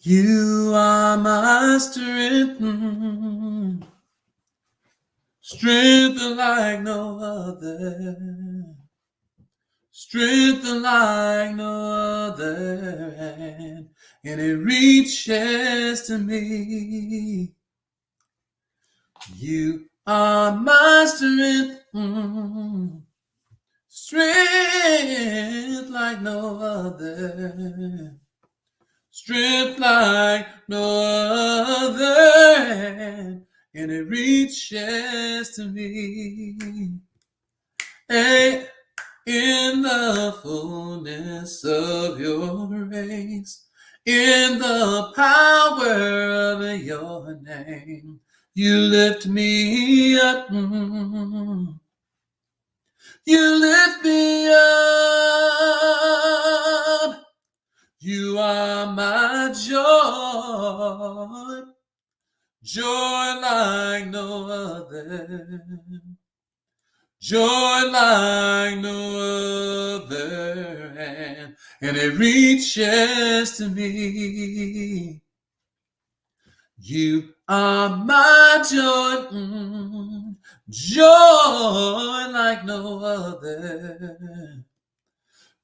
You are my strength, strength like no other, strength like no other, and it reaches to me. You are my strength, strength like no other. Strength like no other, and it reaches to me. Hey, in the fullness of your grace, in the power of your name, you lift me up. You lift me up. You are my joy, joy like no other, joy like no other, and it reaches to me. You are my joy, joy like no other.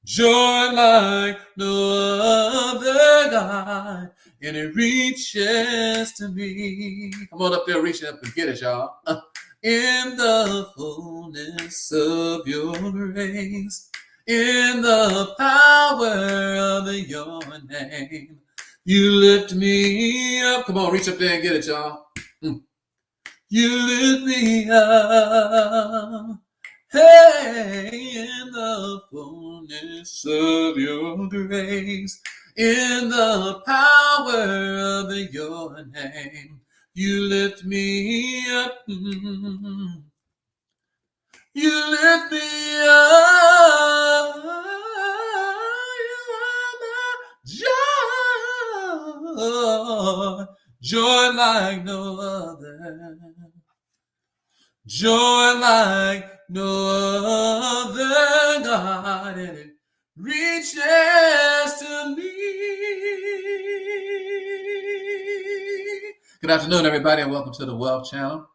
Joy like no other God, and it reaches to me. Come on up there, reach up and get it, y'all. In the fullness of your grace, in the power of your name, you lift me up. Come on, reach up there and get it, y'all. You lift me up. Hey, in the fullness of your grace, in the power of your name, you lift me up. You lift me up. You are my joy, joy like no other. Joy like no other God, and it reaches to me. Good afternoon, everybody, and welcome to the Wealth Channel.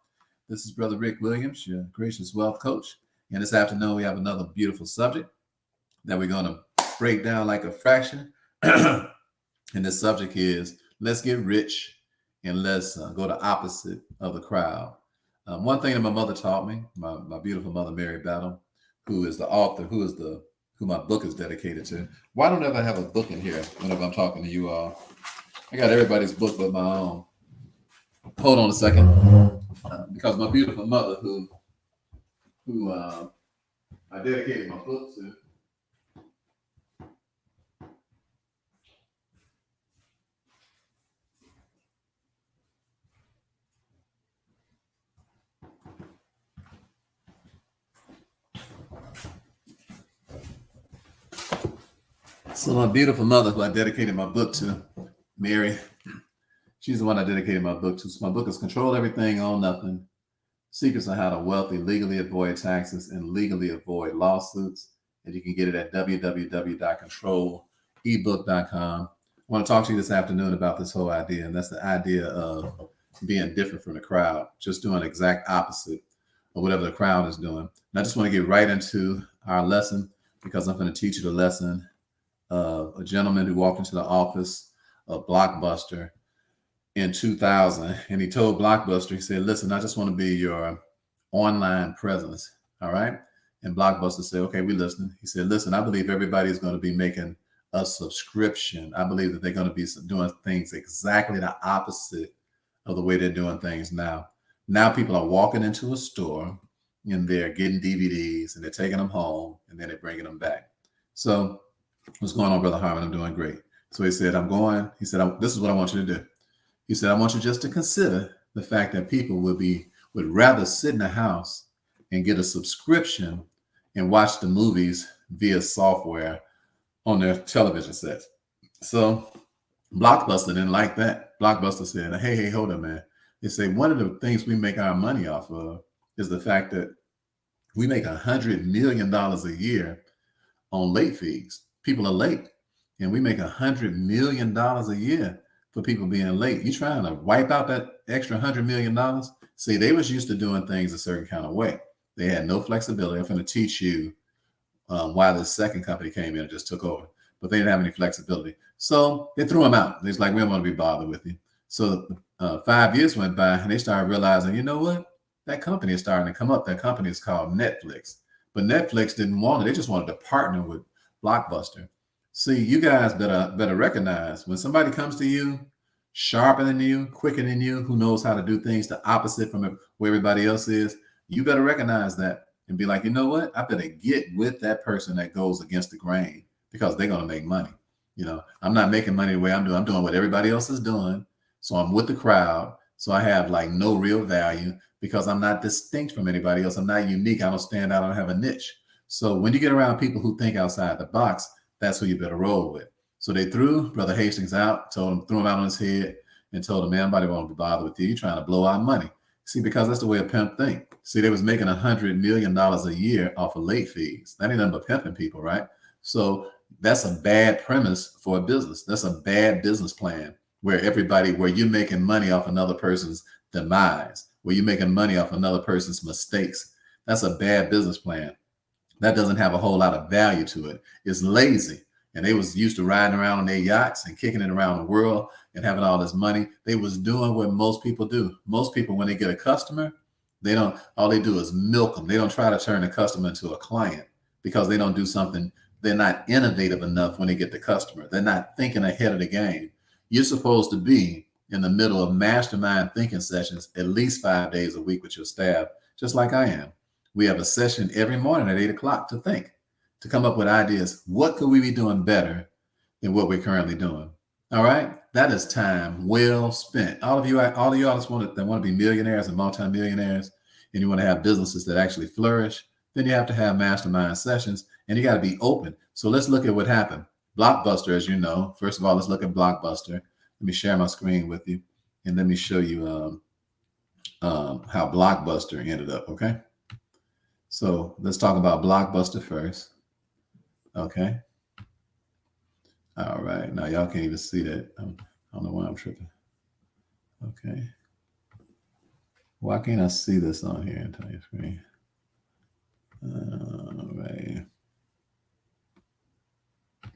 This is Brother Rick Williams, your gracious wealth coach. And this afternoon, we have another beautiful subject that we're going to break down like a fraction. And the subject is, let's get rich and let's go the opposite of the crowd. One thing that my mother taught me, my beautiful mother, Mary Battle, who is the author, who my book is dedicated to. Why don't I ever have a book in here whenever I'm talking to you all? I got everybody's book but my own. Hold on a second. Because my beautiful mother, who I dedicated my book to, so my beautiful mother, who I dedicated my book to, Mary, she's the one I dedicated my book to. So my book is Control Everything, Own Nothing, Secrets on How to Wealthy Legally Avoid Taxes and Legally Avoid Lawsuits. And you can get it at www.controlebook.com. I want to talk to you this afternoon about this whole idea, and that's the idea of being different from the crowd, just doing exact opposite of whatever the crowd is doing. And I just want to get right into our lesson, because I'm going to teach you the lesson of a gentleman who walked into the office of Blockbuster in 2000, and he told Blockbuster, he said, listen, I just want to be your online presence. All right. And Blockbuster said, okay, we're listening. He said, listen, I believe everybody is going to be making a subscription. I believe that they're going to be doing things exactly the opposite of the way they're doing things now. Now people are walking into a store and they're getting DVDs and they're taking them home and then they're bringing them back. So what's going on, Brother Harmon? I'm doing great. So he said, this is what I want you to do. He said, I want you just to consider the fact that people would rather sit in the house and get a subscription and watch the movies via software on their television sets. So Blockbuster didn't like that. Blockbuster said, hey, hold on, man. They say one of the things we make our money off of is the fact that we make $100 million a year on late fees. People are late, and we make $100 million a year for people being late. You trying to wipe out that extra $100 million? See, they was used to doing things a certain kind of way. They had no flexibility. I'm going to teach you why the second company came in and just took over, but they didn't have any flexibility. So they threw them out. They're like, we don't want to be bothered with you. So 5 years went by and they started realizing, you know what? That company is starting to come up. That company is called Netflix. But Netflix didn't want it. They just wanted to partner with Blockbuster. See, you guys better recognize when somebody comes to you, sharper than you, quicker than you, who knows how to do things the opposite from where everybody else is, you better recognize that and be like, you know what? I better get with that person that goes against the grain because they're going to make money. I'm not making money the way I'm doing. I'm doing what everybody else is doing. So I'm with the crowd. So I have like no real value because I'm not distinct from anybody else. I'm not unique. I don't stand out. I don't have a niche. So when you get around people who think outside the box, that's who you better roll with. So they threw Brother Hastings out, threw him out on his head and told him, man, nobody won't be bothered with you. You're trying to blow our money. See, because that's the way a pimp think. See, they was making $100 million a year off of late fees. That ain't nothing but pimping people, right? So that's a bad premise for a business. That's a bad business plan where you're making money off another person's demise, where you're making money off another person's mistakes. That's a bad business plan. That doesn't have a whole lot of value to it. It's lazy. And they was used to riding around on their yachts and kicking it around the world and having all this money. They was doing what most people do. Most people, when they get a customer, all they do is milk them. They don't try to turn the customer into a client because they don't do something. They're not innovative enough when they get the customer. They're not thinking ahead of the game. You're supposed to be in the middle of mastermind thinking sessions at least 5 days a week with your staff, just like I am. We have a session every morning at 8 o'clock to think, to come up with ideas. What could we be doing better than what we're currently doing? All right. That is time well spent. All of you artists that want to be millionaires and multimillionaires, and you want to have businesses that actually flourish, then you have to have mastermind sessions and you got to be open. So let's look at what happened. Blockbuster, as you know, first of all, let's look at Blockbuster. Let me share my screen with you and let me show you how Blockbuster ended up. Okay. So let's talk about Blockbuster first. Okay. All right. Now y'all can't even see that. I don't know why I'm tripping. Okay. Why can't I see this on here and tell your screen? All right.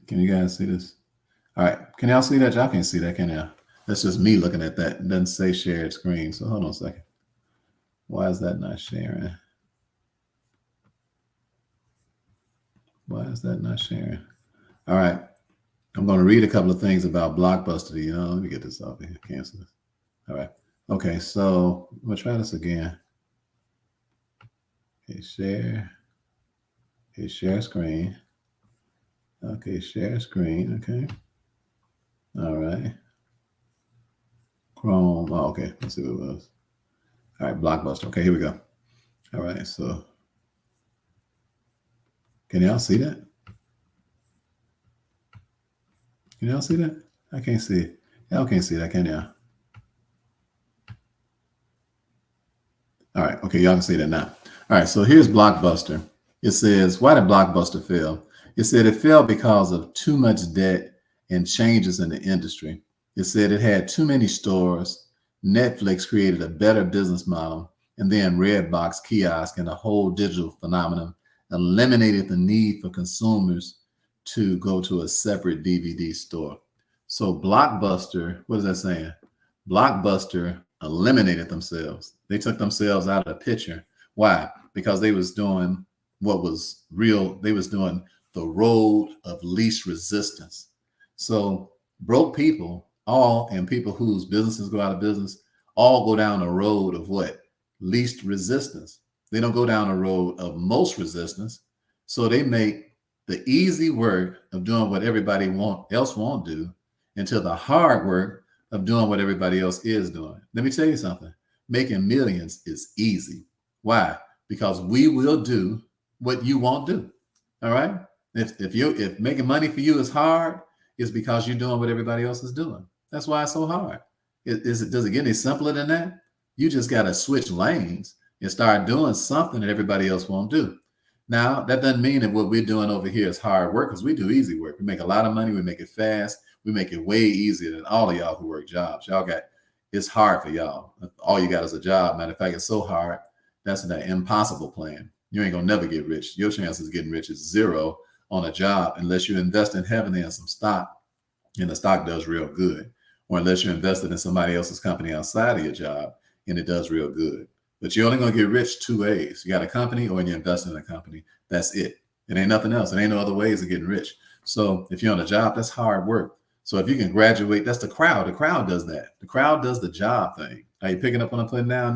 Can you guys see this? All right. Can y'all see that? Y'all can't see that, can y'all? That's just me looking at that. It doesn't say shared screen. So hold on a second. Why is that not sharing? Why is that not sharing? All right. I'm going to read a couple of things about Blockbuster. Let me get this off here. Cancel this. All right. Okay. So we'll try this again. Okay. Share. Okay. Share screen. Okay. Share screen. Okay. All right. Chrome. Oh, okay. Let's see what it was. All right. Blockbuster. Okay. Here we go. All right. So can y'all see that? Can y'all see that? I can't see it. Y'all can't see that, can y'all? All right. Okay. Y'all can see that now. All right. So here's Blockbuster. It says, why did Blockbuster fail? It said it failed because of too much debt and changes in the industry. It said it had too many stores. Netflix created a better business model. And then Redbox kiosk and the whole digital phenomenon eliminated the need for consumers to go to a separate DVD store. So Blockbuster, what is that saying? Blockbuster eliminated themselves. They took themselves out of the picture. Why? Because they was doing what was real. They was doing the road of least resistance. So broke people, and people whose businesses go out of business, all go down a road of what? Least resistance. They don't go down a road of most resistance. So they make the easy work of doing what everybody else won't do into the hard work of doing what everybody else is doing. Let me tell you something. Making millions is easy. Why? Because we will do what you won't do. All right. If making money for you is hard, it's because you're doing what everybody else is doing. That's why it's so hard. Does it get any simpler than that? You just got to switch lanes and start doing something that everybody else won't do. Now, that doesn't mean that what we're doing over here is hard work, because we do easy work. We make a lot of money. We make it fast. We make it way easier than all of y'all who work jobs. It's hard for y'all. All you got is a job. Matter of fact, it's so hard. That's an impossible plan. You ain't gonna never get rich. Your chances of getting rich is zero on a job unless you invest in heavily in some stock and the stock does real good, or unless you're invested in somebody else's company outside of your job and it does real good. But you're only gonna get rich two ways. You got a company or you invest in a company. That's it. It ain't nothing else. It ain't no other ways of getting rich. So if you're on a job, that's hard work. So if you can graduate, that's the crowd. The crowd does that. The crowd does the job thing. Are you picking up what I'm putting down?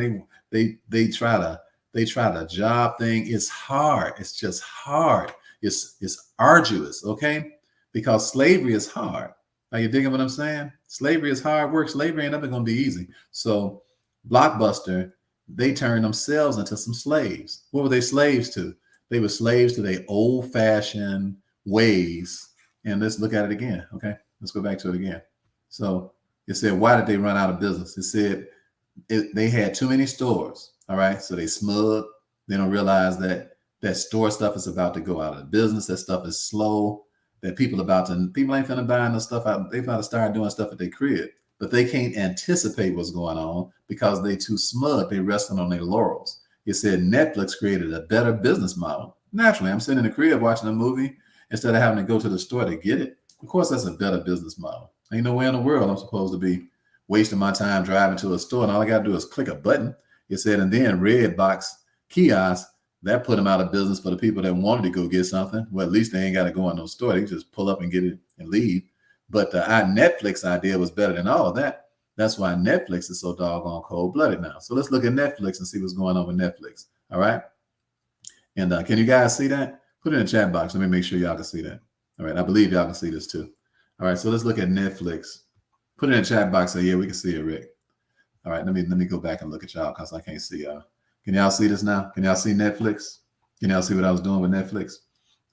They try the job thing. It's hard. It's just hard. It's arduous, okay? Because slavery is hard. Are you digging what I'm saying? Slavery is hard work. Slavery ain't never gonna be easy. So Blockbuster, they turned themselves into some slaves. What were they slaves to? They were slaves to their old-fashioned ways. And let's look at it again, okay? Let's go back to it again. So it said, why did they run out of business? It said they had too many stores, all right? So they smug. They don't realize that store stuff is about to go out of business. That stuff is slow. That people ain't finna buy no stuff out. They gotta start doing stuff at their crib. But they can't anticipate what's going on because they too smug. They resting on their laurels. It said Netflix created a better business model. Naturally, I'm sitting in the crib watching a movie instead of having to go to the store to get it. Of course, that's a better business model. Ain't no way in the world I'm supposed to be wasting my time driving to a store and all I got to do is click a button. It said, and then Redbox kiosk, that put them out of business for the people that wanted to go get something. Well, at least they ain't got to go in no store. They just pull up and get it and leave. But the Netflix idea was better than all of that. That's why Netflix is so doggone cold-blooded now. So let's look at Netflix and see what's going on with Netflix. All right. And can you guys see that? Put it in the chat box. Let me make sure y'all can see that. All right. I believe y'all can see this too. All right. So let's look at Netflix. Put it in the chat box. Say, yeah, we can see it, Rick. All right. Let me go back and look at y'all because I can't see y'all. Can y'all see this now? Can y'all see Netflix? Can y'all see what I was doing with Netflix?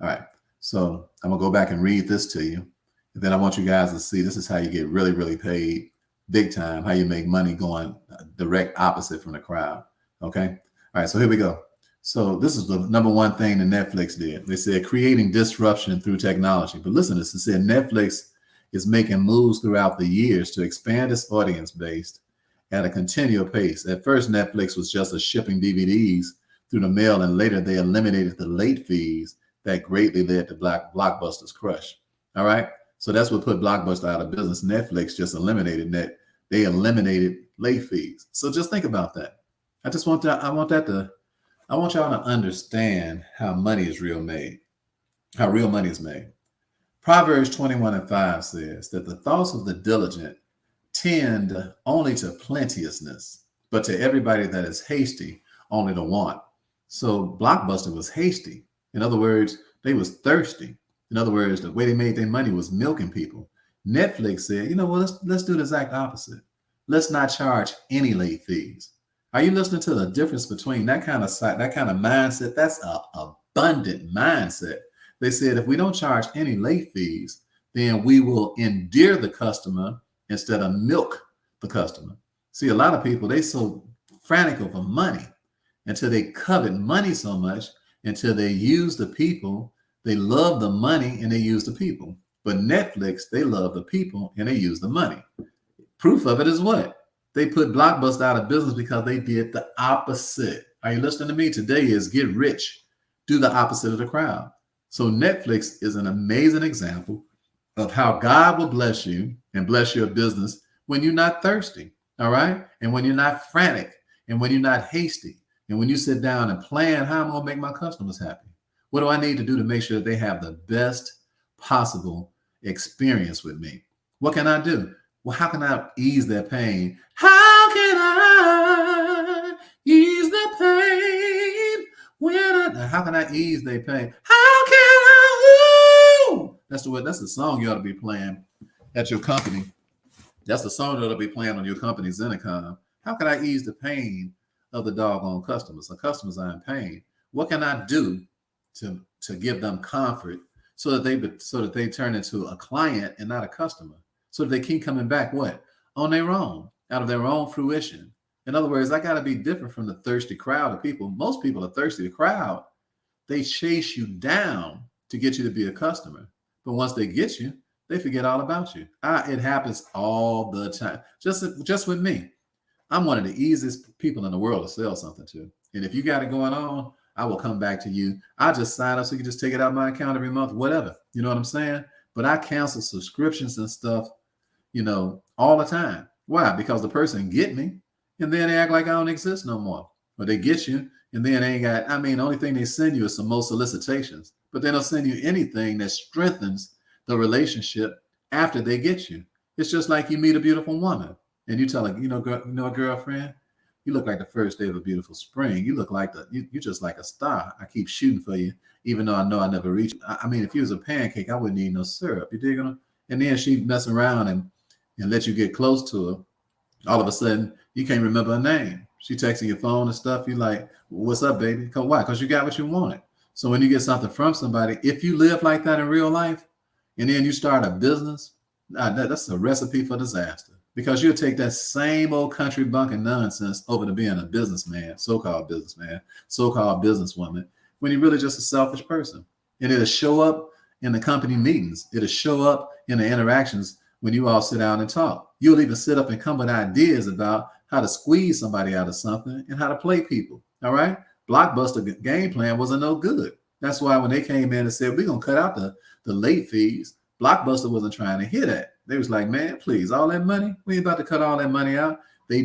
All right. So I'm going to go back and read this to you. And then I want you guys to see this is how you get really, really paid big time, how you make money going direct opposite from the crowd. Okay. All right. So here we go. So this is the number one thing that Netflix did. They said creating disruption through technology. But listen to this. It said Netflix is making moves throughout the years to expand its audience base at a continual pace. At first, Netflix was just a shipping DVDs through the mail, and later they eliminated the late fees that greatly led to Blockbuster's crush. All right. So that's what put Blockbuster out of business. Netflix just eliminated that. They eliminated late fees. So just think about that. I want y'all to understand how money is how real money is made. Proverbs 21:5 says that the thoughts of the diligent tend only to plenteousness, but to everybody that is hasty, only to want. So Blockbuster was hasty. In other words, they was thirsty. In other words, the way they made their money was milking people. Netflix said, you know what, let's do the exact opposite. Let's not charge any late fees. Are you listening to the difference between that kind of mindset? That's an abundant mindset. They said, if we don't charge any late fees, then we will endear the customer instead of milk the customer. See, a lot of people, they so frantic over money until they covet money so much until they use the people. They love the money and they use the people. But Netflix, they love the people and they use the money. Proof of it is what? They put Blockbuster out of business because they did the opposite. Are you listening to me? Today is get rich. Do the opposite of the crowd. So Netflix is an amazing example of how God will bless you and bless your business when you're not thirsty, all right? And when you're not frantic and when you're not hasty and when you sit down and plan how I'm going to make my customers happy. What do I need to do to make sure that they have the best possible experience with me? What can I do? Well, how can I ease their pain? How can I ease their pain? How can I ease their pain? How can I? Woo! That's the song you ought to be playing at your company. That's the song that ought to be playing on your company's intercom. How can I ease the pain of the doggone customers? The customers are in pain. What can I do to give them comfort so that they turn into a client and not a customer? So that they keep coming back what? On their own, out of their own fruition. In other words, I got to be different from the thirsty crowd of people. Most people are thirsty. The crowd, they chase you down to get you to be a customer. But once they get you, they forget all about you. It happens all the time. Just with me. I'm one of the easiest people in the world to sell something to. And if you got it going on, I will come back to you. I just sign up so you can just take it out of my account every month, whatever. You know what I'm saying? But I cancel subscriptions and stuff, all the time. Why? Because the person get me and then they act like I don't exist no more. Or they get you and then they ain't got, the only thing they send you is some more solicitations, but they don't send you anything that strengthens the relationship after they get you. It's just like you meet a beautiful woman and you tell her, a girlfriend, you look like the first day of a beautiful spring. You look like you're just like a star. I keep shooting for you, even though I know I never reach. If you was a pancake, I wouldn't need no syrup. You dig on? And then she mess around and let you get close to her. All of a sudden, you can't remember her name. She texting your phone and stuff. You like, what's up, baby? Why? Because you got what you wanted. So when you get something from somebody, if you live like that in real life, and then you start a business, that's a recipe for disaster. Because you'll take that same old country bunking nonsense over to being a businessman, so-called businesswoman, when you're really just a selfish person. And it'll show up in the company meetings. It'll show up in the interactions when you all sit down and talk. You'll even sit up and come with ideas about how to squeeze somebody out of something and how to play people. All right. Blockbuster game plan wasn't no good. That's why when they came in and said, we're going to cut out the late fees, Blockbuster wasn't trying to hear that. They was like, man, please, all that money, we ain't about to cut all that money out. They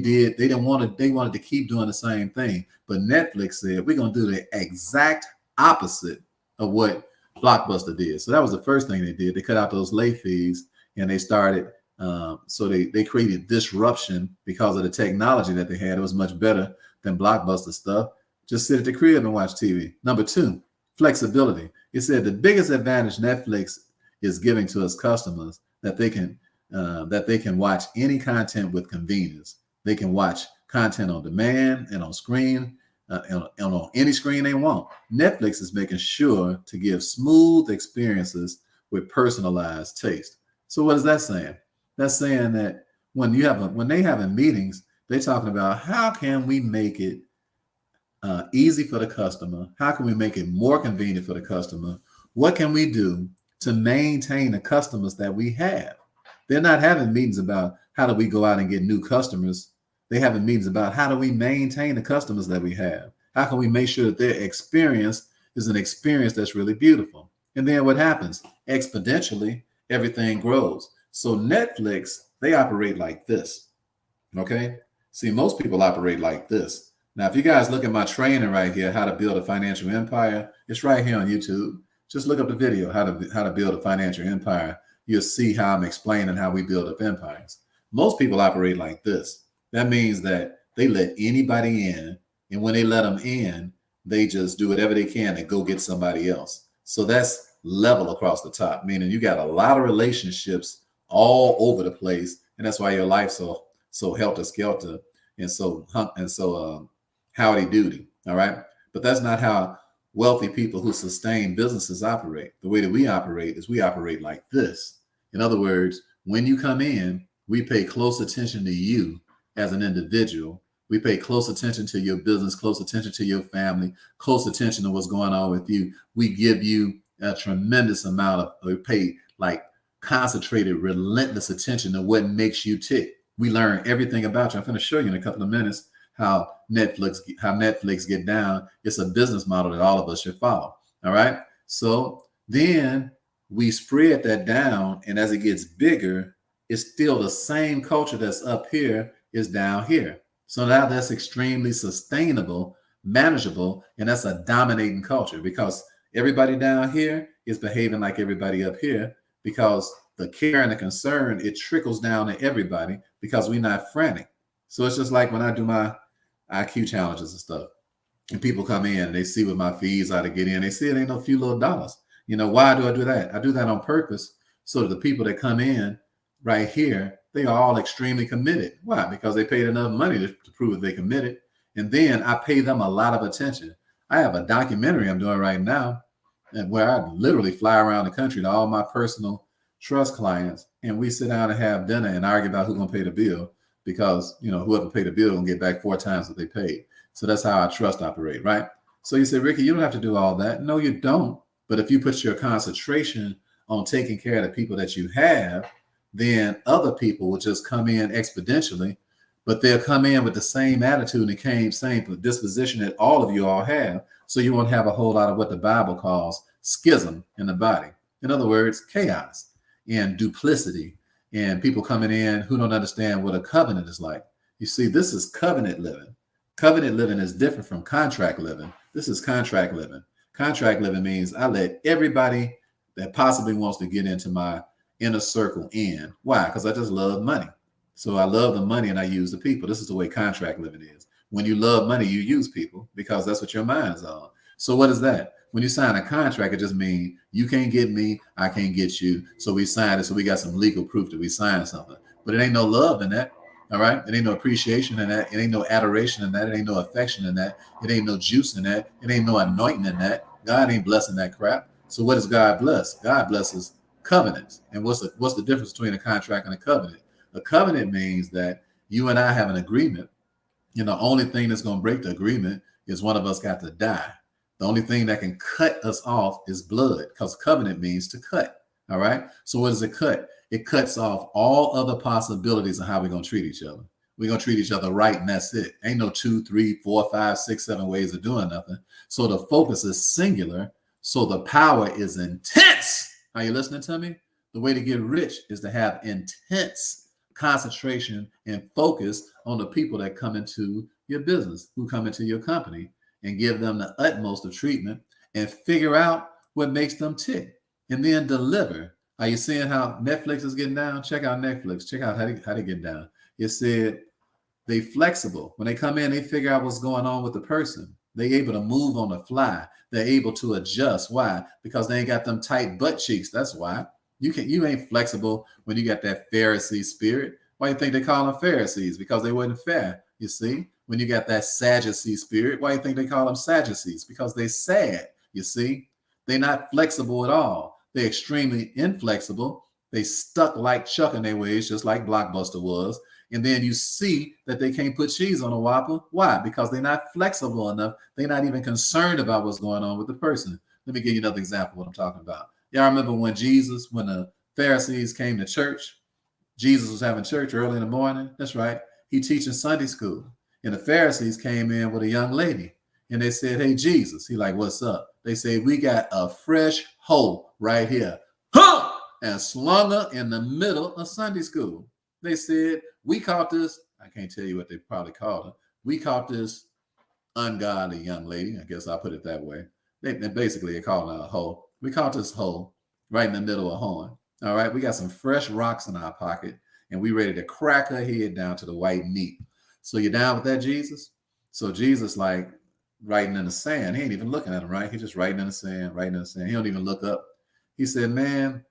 wanted to keep doing the same thing. But Netflix said, we're going to do the exact opposite of what Blockbuster did. So that was the first thing they did. They cut out those late fees and they started, so they created disruption because of the technology that they had. It was much better than Blockbuster stuff. Just sit at the crib and watch TV. Number two, flexibility. It said the biggest advantage Netflix is giving to its customers that they can watch any content with convenience. They can watch content on demand and on screen and on any screen they want. Netflix is making sure to give smooth experiences with personalized taste. So what is that saying? That's saying that when they having meetings, they're talking about how can we make it easy for the customer? How can we make it more convenient for the customer? What can we do to maintain the customers that we have? They're not having meetings about how do we go out and get new customers. They're having meetings about how do we maintain the customers that we have? How can we make sure that their experience is an experience that's really beautiful? And then what happens? Exponentially, everything grows. So Netflix, they operate like this. Okay. See, most people operate like this. Now, if you guys look at my training right here, how to build a financial empire, it's right here on YouTube. Just look up the video, how to build a financial empire. You'll see how I'm explaining how we build up empires. Most people operate like this. That means that they let anybody in, and when they let them in, they just do whatever they can to go get somebody else. So that's level across the top, meaning you got a lot of relationships all over the place, and that's why your life's so helter skelter and so howdy doody. All right, but that's not how wealthy people who sustain businesses operate. The way that we operate is we operate like this. In other words, when you come in, we pay close attention to you as an individual. We pay close attention to your business, close attention to your family, close attention to what's going on with you. We give you a tremendous amount of, we pay like concentrated, relentless attention to what makes you tick. We learn everything about you. I'm going to show you in a couple of minutes how Netflix get down. It's a business model that all of us should follow. All right. So then we spread that down, and as it gets bigger, it's still the same culture that's up here is down here. So now that's extremely sustainable, manageable, and that's a dominating culture because everybody down here is behaving like everybody up here because the care and the concern, it trickles down to everybody because we're not frantic. So it's just like when I do my IQ challenges and stuff, and people come in and they see what my fees are to get in. They see it ain't no few little dollars. Why do I do that? I do that on purpose so that the people that come in right here, they are all extremely committed. Why? Because they paid enough money to prove that they committed. And then I pay them a lot of attention. I have a documentary I'm doing right now and where I literally fly around the country to all my personal trust clients, and we sit down and have dinner and argue about who's going to pay the bill because, whoever paid the bill will get back 4 times what they paid. So that's how our trust operate, right? So you say, Ricky, you don't have to do all that. No, you don't. But if you put your concentration on taking care of the people that you have, then other people will just come in exponentially, but they'll come in with the same attitude and same disposition that all of you all have. So you won't have a whole lot of what the Bible calls schism in the body. In other words, chaos and duplicity and people coming in who don't understand what a covenant is like. You see, this is covenant living. Covenant living is different from contract living. This is contract living. Contract living means I let everybody that possibly wants to get into my inner circle in. Why? Because I just love money. So I love the money and I use the people. This is the way contract living is. When you love money, you use people because that's what your mind is on. So what is that? When you sign a contract, it just means you can't get me, I can't get you. So we signed it. So we got some legal proof that we signed something. But it ain't no love in that. All right. It ain't no appreciation in that. It ain't no adoration in that. It ain't no affection in that. It ain't no juice in that. It ain't no anointing in that. God ain't blessing that crap. So what does God bless? God blesses covenants. And what's the difference between a contract and a covenant? A covenant means that you and I have an agreement. You know, the only thing that's going to break the agreement is one of us got to die. The only thing that can cut us off is blood, because covenant means to cut. All right. So what does it cut? It cuts off all other possibilities of how we're going to treat each other. We're going to treat each other right, and that's it. Ain't no 2, 3, 4, 5, 6, 7 ways of doing nothing. So the focus is singular. So the power is intense. Are you listening to me? The way to get rich is to have intense concentration and focus on the people that come into your business, who come into your company, and give them the utmost of treatment and figure out what makes them tick and then deliver. Are you seeing how Netflix is getting down? Check out Netflix. Check out how they get down. It said they flexible. When they come in, they figure out what's going on with the person. They able to move on the fly. They're able to adjust. Why? Because they ain't got them tight butt cheeks. That's why. You ain't flexible when you got that Pharisee spirit. Why do you think they call them Pharisees? Because they wasn't fair. You see, when you got that Sadducee spirit, why do you think they call them Sadducees? Because they sad. You see, they're not flexible at all. They're extremely inflexible. They stuck like Chuck in their ways, just like Blockbuster was. And then you see that they can't put cheese on a Whopper. Why? Because they're not flexible enough. They're not even concerned about what's going on with the person. Let me give you another example of what I'm talking about. Y'all remember when the Pharisees came to church? Jesus was having church early in the morning. That's right. He teaching Sunday school. And the Pharisees came in with a young lady. And they said, hey, Jesus. He like, what's up? They say, we got a fresh hoe right here. Huh! And slung her in the middle of Sunday school. They said, we caught this. I can't tell you what they probably called her. We caught this ungodly young lady. I guess I'll put it that way. They basically called her a hoe. We caught this hoe right in the middle of horn. All right. We got some fresh rocks in our pocket and we ready to crack her head down to the white meat. So you down with that, Jesus? So Jesus, like, writing in the sand. He ain't even looking at him, right? He's just writing in the sand, writing in the sand. He don't even look up. He said, man,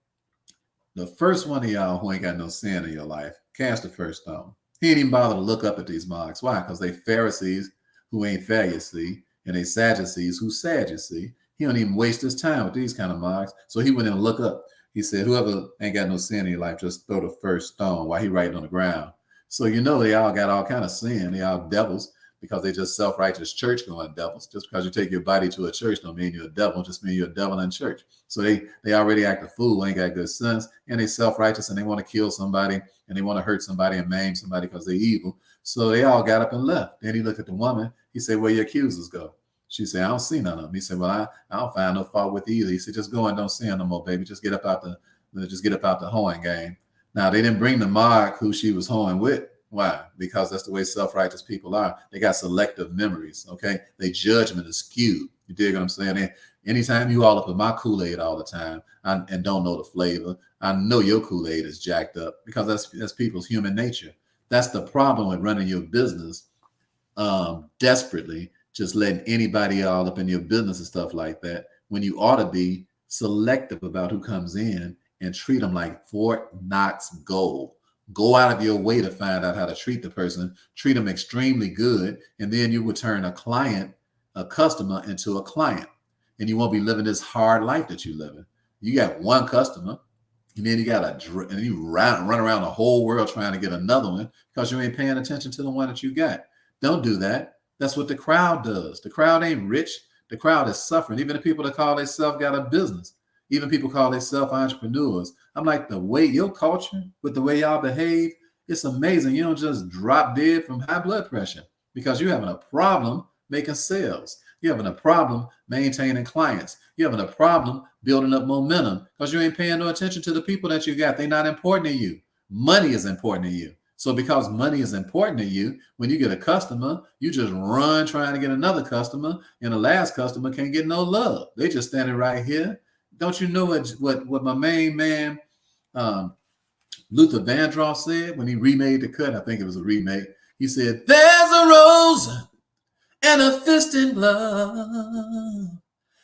the first one of y'all who ain't got no sin in your life, cast the first stone. He ain't even bother to look up at these marks. Why? Because they Pharisees who ain't fair, you see, and they Sadducees who sad, you see. He don't even waste his time with these kind of marks. So he wouldn't even look up. He said, whoever ain't got no sin in your life, just throw the first stone while he writing on the ground. So you know they all got all kind of sin. They all devils because they just self-righteous church-going devils. Just because you take your body to a church don't mean you're a devil. Just mean you're a devil in church. So they already act a fool, ain't got good sense, and they self-righteous and they want to kill somebody and they want to hurt somebody and maim somebody because they're evil. So they all got up and left. Then he looked at the woman. He said, where your accusers go? She said, I don't see none of them. He said, well, I don't find no fault with you either. He said, just go and don't sin no more, baby. Just get up out the hoeing game. Now, they didn't bring the mark who she was hoeing with. Why? Because that's the way self-righteous people are. They got selective memories, okay? Their judgment is skewed. You dig what I'm saying? Anytime you all up in my Kool-Aid all the time and don't know the flavor, I know your Kool-Aid is jacked up because that's people's human nature. That's the problem with running your business desperately, just letting anybody all up in your business and stuff like that, when you ought to be selective about who comes in and treat them like Fort Knox gold. Go out of your way to find out how to treat the person, treat them extremely good, and then you will turn a customer into a client. And you won't be living this hard life that you're living. You got one customer, and then you run around the whole world trying to get another one because you ain't paying attention to the one that you got. Don't do that. That's what the crowd does. The crowd ain't rich. The crowd is suffering. Even the people that call themselves got a business. Even people call themselves entrepreneurs. I'm like, the way your culture, with the way y'all behave, it's amazing. You don't just drop dead from high blood pressure because you're having a problem making sales. You're having a problem maintaining clients. You're having a problem building up momentum because you ain't paying no attention to the people that you got. They're not important to you. Money is important to you. So because money is important to you, when you get a customer, you just run trying to get another customer, and the last customer can't get no love. They just standing right here. Don't you know what my main man Luther Vandross said when he remade the cut? I think it was a remake. He said, "There's a rose and a fist in love,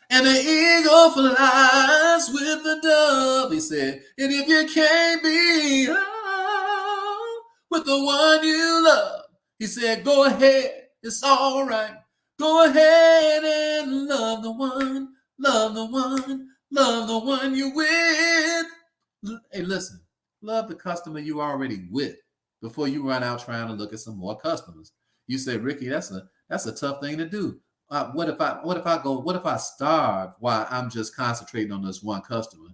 and the eagle flies with the dove." He said, "And if you can't be with the one you love," he said, "go ahead, it's all right. Go ahead and love the one, love the one, love the one you with." Hey, listen, love the customer you already with before you run out trying to look at some more customers. You say, "Ricky, that's a tough thing to do. What if I starve while I'm just concentrating on this one customer?"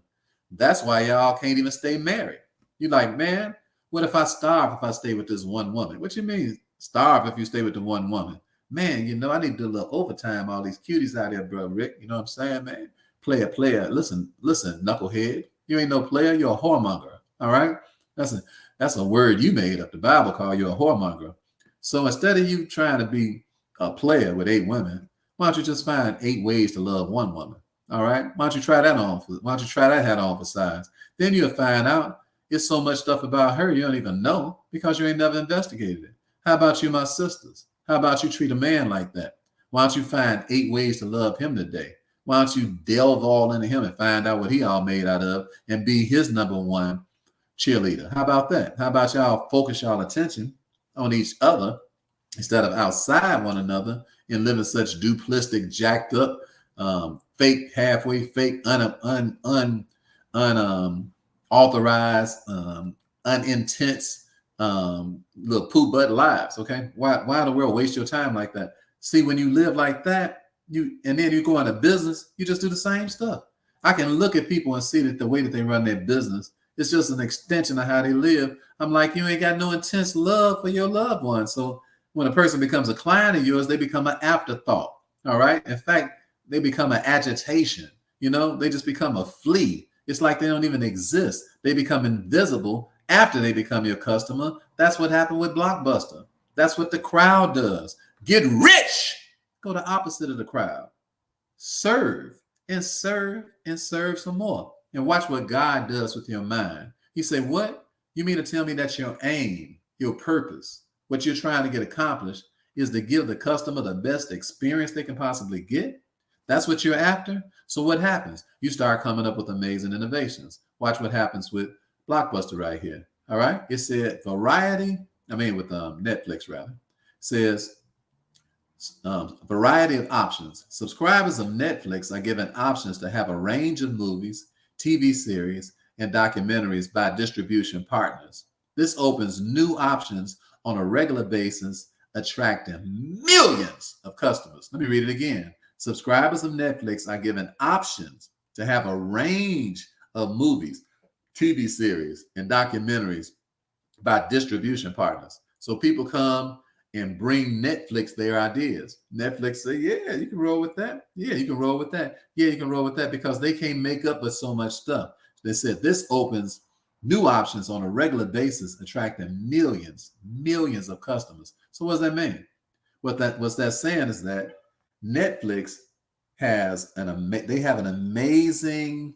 That's why y'all can't even stay married. You're like, "Man, what if I starve if I stay with this one woman?" What you mean starve if you stay with the one woman? "Man, I need to do a little overtime. All these cuties out there, bro, Rick. You know what I'm saying, man? Player. Listen, knucklehead. You ain't no player. You're a whoremonger. All right? That's a word you made up. The Bible called you a whoremonger. So instead of you trying to be a player with 8 women, why don't you just find 8 ways to love one woman? All right? Why don't you try that on? Why don't you try that hat on for size? Then you'll find out it's so much stuff about her you don't even know because you ain't never investigated it. How about you, my sisters? How about you treat a man like that? Why don't you find 8 ways to love him today? Why don't you delve all into him and find out what he all made out of and be his number one cheerleader? How about that? How about y'all focus y'all attention on each other instead of outside one another and living such duplistic, jacked up, fake, halfway fake, unauthorized, unintense, little poo butt lives. Okay, why in the world waste your time like that? See, when you live like that, and then you go into business, you just do the same stuff. I can look at people and see that the way that they run their business, it's just an extension of how they live. I'm like, you ain't got no intense love for your loved one. So when a person becomes a client of yours, they become an afterthought. All right. In fact, they become an agitation. They just become a flea. It's like they don't even exist. They become invisible after they become your customer. That's what happened with Blockbuster. That's what the crowd does. Get rich. Go the opposite of the crowd. Serve and serve and serve some more. And watch what God does with your mind. He said, "What? You mean to tell me that your aim, your purpose, what you're trying to get accomplished is to give the customer the best experience they can possibly get? That's what you're after?" So what happens? You start coming up with amazing innovations. Watch what happens with Blockbuster right here. All right. It said with Netflix rather, says, variety of options. Subscribers of Netflix are given options to have a range of movies, TV series, and documentaries by distribution partners. This opens new options on a regular basis, attracting millions of customers. Let me read it again. Subscribers of Netflix are given options to have a range of movies, TV series, and documentaries by distribution partners. So people come and bring Netflix their ideas. Netflix say, "Yeah, you can roll with that. Yeah, you can roll with that. Yeah, you can roll with that," because they can't make up with so much stuff. They said this opens new options on a regular basis, attracting millions of customers. So what does that mean? What's that saying is that Netflix has an amazing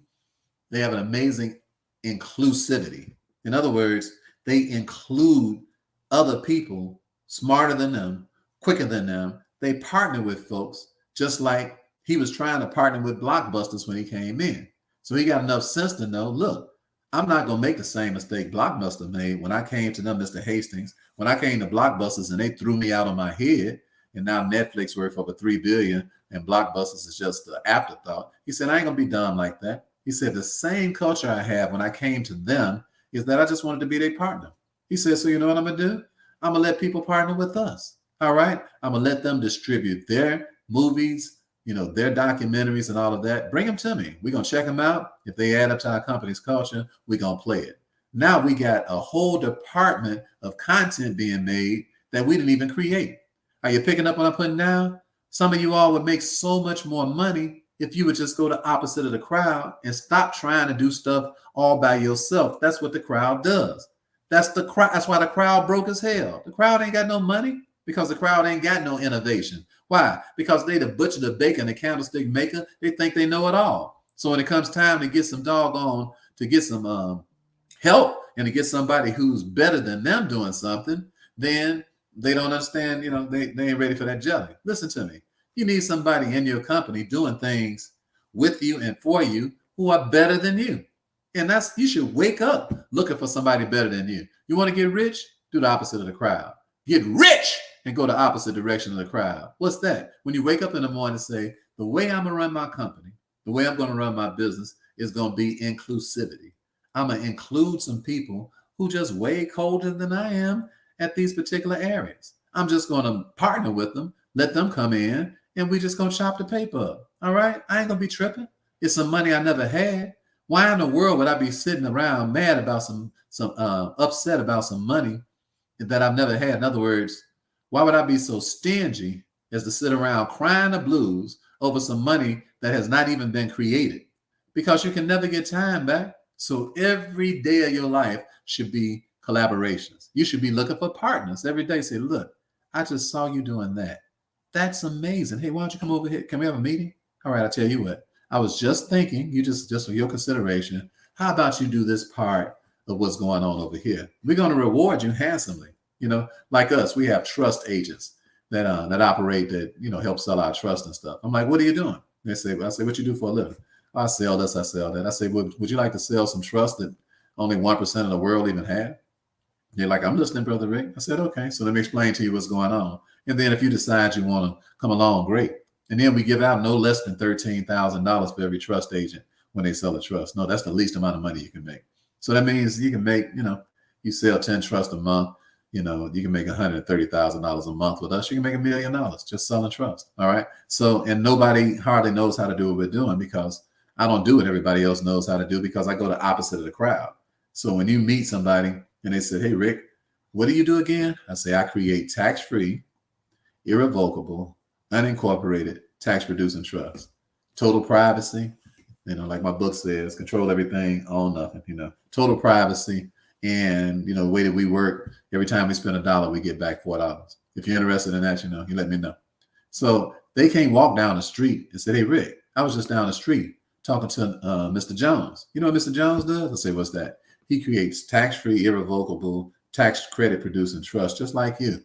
inclusivity. In other words, they include other people smarter than them, quicker than them. They partner with folks just like he was trying to partner with Blockbusters when he came in. So he got enough sense to know, look, I'm not going to make the same mistake Blockbuster made when I came to them, Mr. Hastings, when I came to Blockbusters and they threw me out on my head. And now Netflix worth over $3 billion and Blockbusters is just an afterthought. He said, "I ain't going to be dumb like that." He said, "The same culture I have when I came to them is that I just wanted to be their partner." He said, "So you know what I'm going to do? I'm going to let people partner with us. All right. I'm going to let them distribute their movies, their documentaries and all of that, bring them to me. We're going to check them out. If they add up to our company's culture, we're going to play it. Now we got a whole department of content being made that we didn't even create. Are you picking up what I'm putting down? Some of you all would make so much more money if you would just go the opposite of the crowd and stop trying to do stuff all by yourself. That's what the crowd does. That's why the crowd broke as hell. The crowd ain't got no money because the crowd ain't got no innovation. Why? Because they the butcher, the baker, and the candlestick maker. They think they know it all. So when it comes time to get some help and to get somebody who's better than them doing something, then they don't understand, they ain't ready for that jelly. Listen to me. You need somebody in your company doing things with you and for you who are better than you. And you should wake up looking for somebody better than you. You want to get rich? Do the opposite of the crowd. Get rich and go the opposite direction of the crowd. What's that? When you wake up in the morning and say, the way I'm going to run my company, the way I'm going to run my business is going to be inclusivity. I'm going to include some people who just way colder than I am at these particular areas. I'm just going to partner with them, let them come in, and we just going to chop the paper up. All right? I ain't going to be tripping. It's some money I never had. Why in the world would I be sitting around mad about some upset about some money that I've never had? In other words, why would I be so stingy as to sit around crying the blues over some money that has not even been created? Because you can never get time back. So every day of your life should be collaborations. You should be looking for partners every day. Say, look, I just saw you doing that. That's amazing. Hey, why don't you come over here? Can we have a meeting? All right, I'll tell you what. I was just thinking, just for your consideration, how about you do this part of what's going on over here? We're going to reward you handsomely. Like us, we have trust agents that operate that, help sell our trust and stuff. I'm like, what are you doing? They say, I say, what you do for a living? I sell this, I sell that. I say, would you like to sell some trust that only 1% of the world even have? They're like, I'm listening, Brother Rick. I said, okay, so let me explain to you what's going on. And then if you decide you want to come along, great. And then we give out no less than $13,000 for every trust agent when they sell a trust. No, that's the least amount of money you can make. So that means you can make, you sell 10 trusts a month, you can make $130,000 a month with us. You can make $1 million just selling trust. All right. So, and nobody hardly knows how to do what we're doing because I don't do what everybody else knows how to do because I go the opposite of the crowd. So when you meet somebody and they say, hey, Rick, what do you do again? I say, I create tax-free, irrevocable, unincorporated, tax-producing trust. Total privacy, like my book says, control everything, own nothing, total privacy. And, the way that we work, every time we spend $1, we get back $4. If you're interested in that, you let me know. So they can't walk down the street and say, hey, Rick, I was just down the street talking to Mr. Jones. You know what Mr. Jones does? I say, what's that? He creates tax-free, irrevocable, tax credit producing trust, just like you.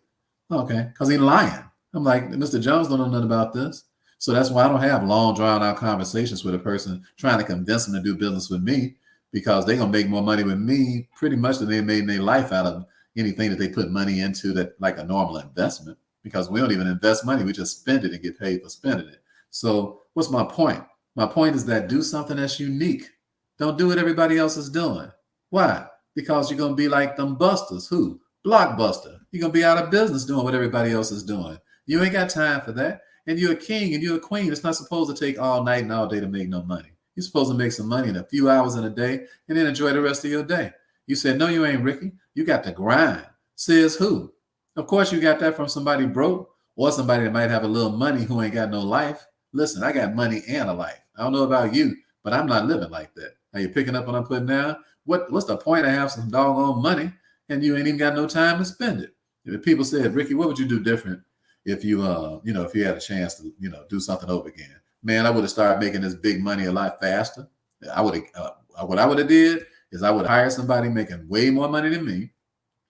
Okay, because he's lying. I'm like, Mr. Jones don't know nothing about this. So that's why I don't have long, drawn-out conversations with a person trying to convince them to do business with me, because they're going to make more money with me pretty much than they made in their life out of anything that they put money into that like a normal investment, because we don't even invest money. We just spend it and get paid for spending it. So what's my point? My point is that do something that's unique. Don't do what everybody else is doing. Why? Because you're going to be like them busters. Who? Blockbuster. You're going to be out of business doing what everybody else is doing. You ain't got time for that. And you're a king and you're a queen. It's not supposed to take all night and all day to make no money. You're supposed to make some money in a few hours in a day and then enjoy the rest of your day. You said, no, you ain't, Ricky. You got to grind. Says who? Of course, you got that from somebody broke or somebody that might have a little money who ain't got no life. Listen, I got money and a life. I don't know about you, but I'm not living like that. Are you picking up what I'm putting down? What's the point of having some doggone money and you ain't even got no time to spend it? If people said, Ricky, what would you do different if you, if you had a chance to, do something over again? Man, I would have started making this big money a lot faster. What I would have did is I would hire somebody making way more money than me.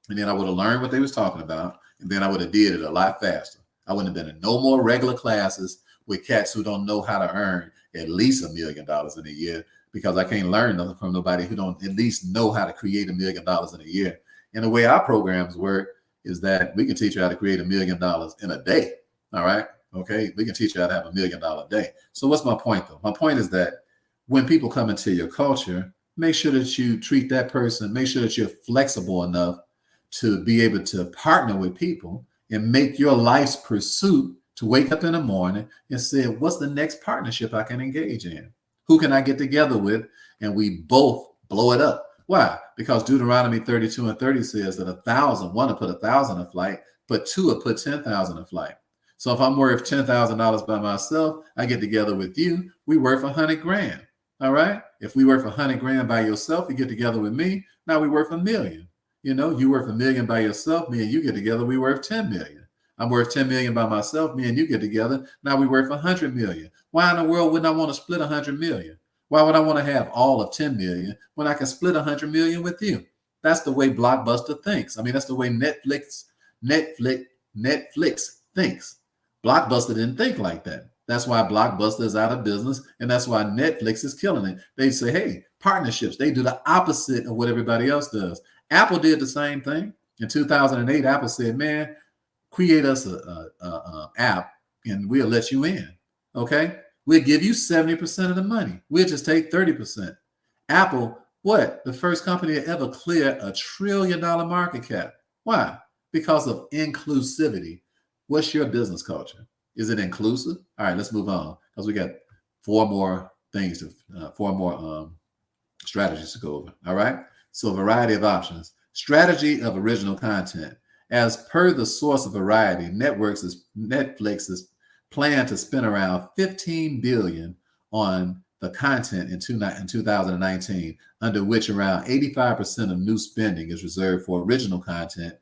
And then I would have learned what they was talking about. And then I would have did it a lot faster. I wouldn't have been in no more regular classes with cats who don't know how to earn at least $1 million in a year, because I can't learn nothing from nobody who don't at least know how to create $1 million in a year. And the way our programs work is that we can teach you how to create $1 million in a day. All right. Okay. We can teach you how to have $1 million a day. So what's my point though? My point is that when people come into your culture, make sure that you treat that person, make sure that you're flexible enough to be able to partner with people and make your life's pursuit to wake up in the morning and say, what's the next partnership I can engage in? Who can I get together with? And we both blow it up. Why? Because Deuteronomy 32 and 30 says that 1,000, one will put 1,000 a flight, but two will put 10,000 a flight. So if I'm worth $10,000 by myself, I get together with you, we worth 100 grand. All right. If we worth 100 grand by yourself, you get together with me. Now we worth $1 million. You know, you worth $1 million by yourself. Me and you get together, we worth 10 million. I'm worth 10 million by myself. Me and you get together. Now we worth 100 million. Why in the world wouldn't I want to split 100 million? Why would I want to have all of 10 million when I can split 100 million with you? That's the way Blockbuster thinks. I mean, that's the way Netflix thinks. Blockbuster didn't think like that. That's why Blockbuster is out of business, and that's why Netflix is killing it. They say, hey, partnerships. They do the opposite of what everybody else does. Apple did the same thing. In 2008, Apple said, man, create us a app, and we'll let you in, okay? We'll give you 70% of the money. We'll just take 30%. Apple, what? The first company to ever clear $1 trillion market cap. Why? Because of inclusivity. What's your business culture? Is it inclusive? All right, let's move on because we got four more strategies to go over. All right. So variety of options. Strategy of original content. As per the source of variety, Netflix is planned to spend around $15 billion on the content in 2019, under which around 85% of new spending is reserved for original content.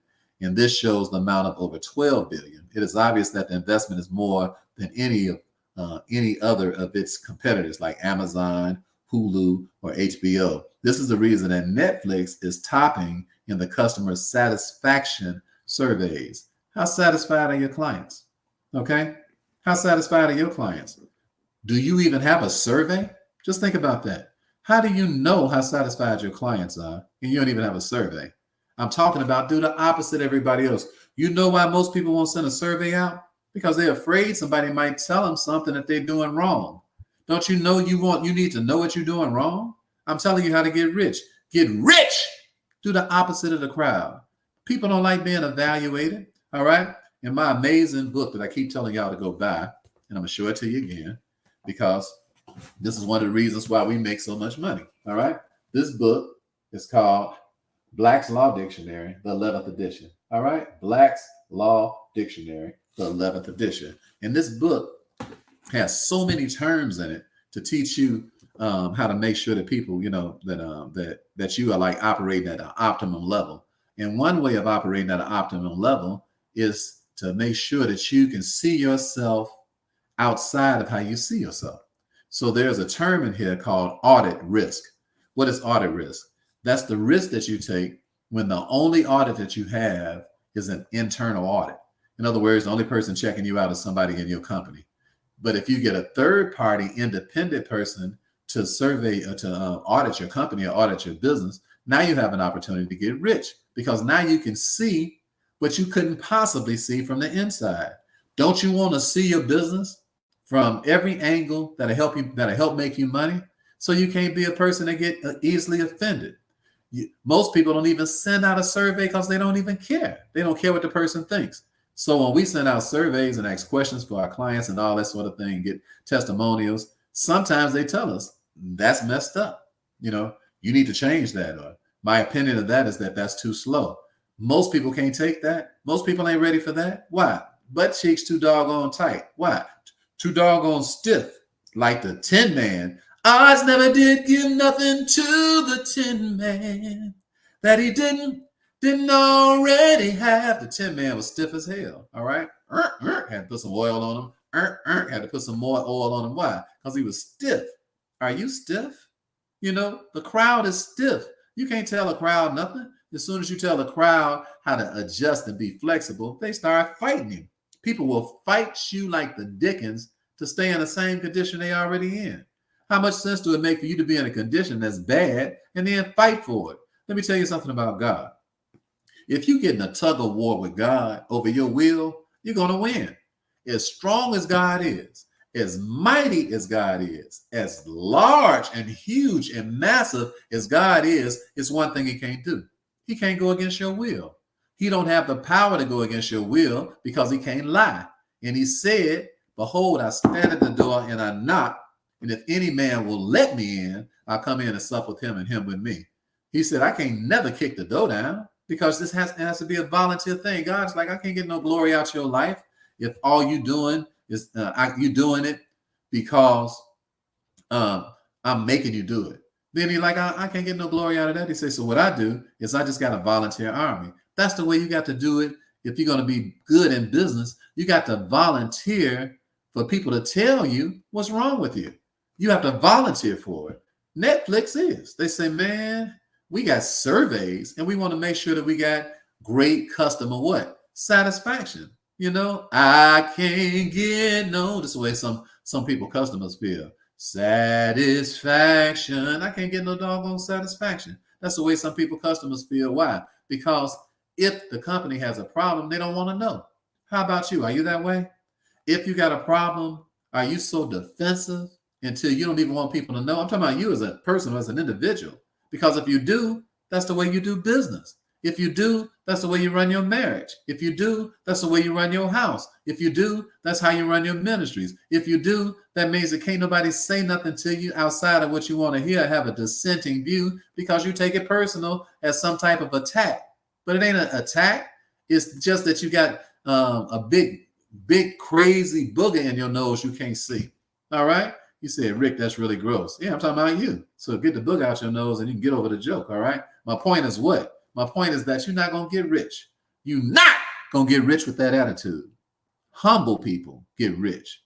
And this shows the amount of over $12 billion. It is obvious that the investment is more than any other of its competitors like Amazon, Hulu, or HBO. This is the reason that Netflix is topping in the customer satisfaction surveys. How satisfied are your clients? Okay? How satisfied are your clients? Do you even have a survey? Just think about that. How do you know how satisfied your clients are and you don't even have a survey? I'm talking about do the opposite of everybody else. You know why most people won't send a survey out? Because they're afraid somebody might tell them something that they're doing wrong. Don't you know you need to know what you're doing wrong? I'm telling you how to get rich. Get rich! Do the opposite of the crowd. People don't like being evaluated, all right? In my amazing book that I keep telling y'all to go buy, and I'm going to show it to you again, because this is one of the reasons why we make so much money, all right? This book is called Black's Law Dictionary, the 11th edition. All right. Black's Law Dictionary, the 11th edition. And this book has so many terms in it to teach you how to make sure that people, you know, that you are like operating at an optimum level. And one way of operating at an optimum level is to make sure that you can see yourself outside of how you see yourself. So there's a term in here called audit risk. What is audit risk? That's the risk that you take when the only audit that you have is an internal audit. In other words, the only person checking you out is somebody in your company. But if you get a third party independent person to survey or to audit your company or audit your business, now you have an opportunity to get rich because now you can see what you couldn't possibly see from the inside. Don't you want to see your business from every angle that'll help make you money? So you can't be a person that get easily offended. Most people don't even send out a survey because they don't even care. They don't care what the person thinks. So when we send out surveys and ask questions for our clients and all that sort of thing, get testimonials, sometimes they tell us that's messed up. You know, you need to change that. Or my opinion of that is that that's too slow. Most people can't take that. Most people ain't ready for that. Why? Butt cheeks too doggone tight. Why? Too doggone stiff. Like the Tin Man. Oz never did give nothing to the Tin Man that he didn't already have. The Tin Man was stiff as hell. All right. Had to put some oil on him. Had to put some more oil on him. Why? Because he was stiff. Are you stiff? You know, the crowd is stiff. You can't tell a crowd nothing. As soon as you tell the crowd how to adjust and be flexible, they start fighting you. People will fight you like the Dickens to stay in the same condition they already in. How much sense do it make for you to be in a condition that's bad and then fight for it? Let me tell you something about God. If you get in a tug of war with God over your will, you're going to win. As strong as God is, as mighty as God is, as large and huge and massive as God is, it's one thing he can't do. He can't go against your will. He don't have the power to go against your will because he can't lie. And he said, behold, I stand at the door and I knock. And if any man will let me in, I'll come in and sup with him and him with me. He said, I can't never kick the door down because this has to be a volunteer thing. God's like, I can't get no glory out your life if all you doing is you doing it because I'm making you do it. Then he's like, I can't get no glory out of that. He says, so what I do is I just got a volunteer army. That's the way you got to do it. If you're going to be good in business, you got to volunteer for people to tell you what's wrong with you. You have to volunteer for it. Netflix is. They say, man, we got surveys and we want to make sure that we got great customer what? Satisfaction. You know, I can't get no, this is the way some people, customers feel. Satisfaction. I can't get no doggone satisfaction. That's the way some people, customers feel. Why? Because if the company has a problem, they don't want to know. How about you? Are you that way? If you got a problem, are you so defensive until you don't even want people to know? I'm talking about you as a person, as an individual. Because if you do, that's the way you do business. If you do, that's the way you run your marriage. If you do, that's the way you run your house. If you do, that's how you run your ministries. If you do, that means that can't nobody say nothing to you outside of what you want to hear, have a dissenting view, because you take it personal as some type of attack. But it ain't an attack. It's just that you got a big, crazy booger in your nose you can't see. All right? You said, Rick, that's really gross. Yeah, I'm talking about you. So get the booger out your nose and you can get over the joke. All right? My point is what? My point is that you're not going to get rich. You're not going to get rich with that attitude. Humble people get rich.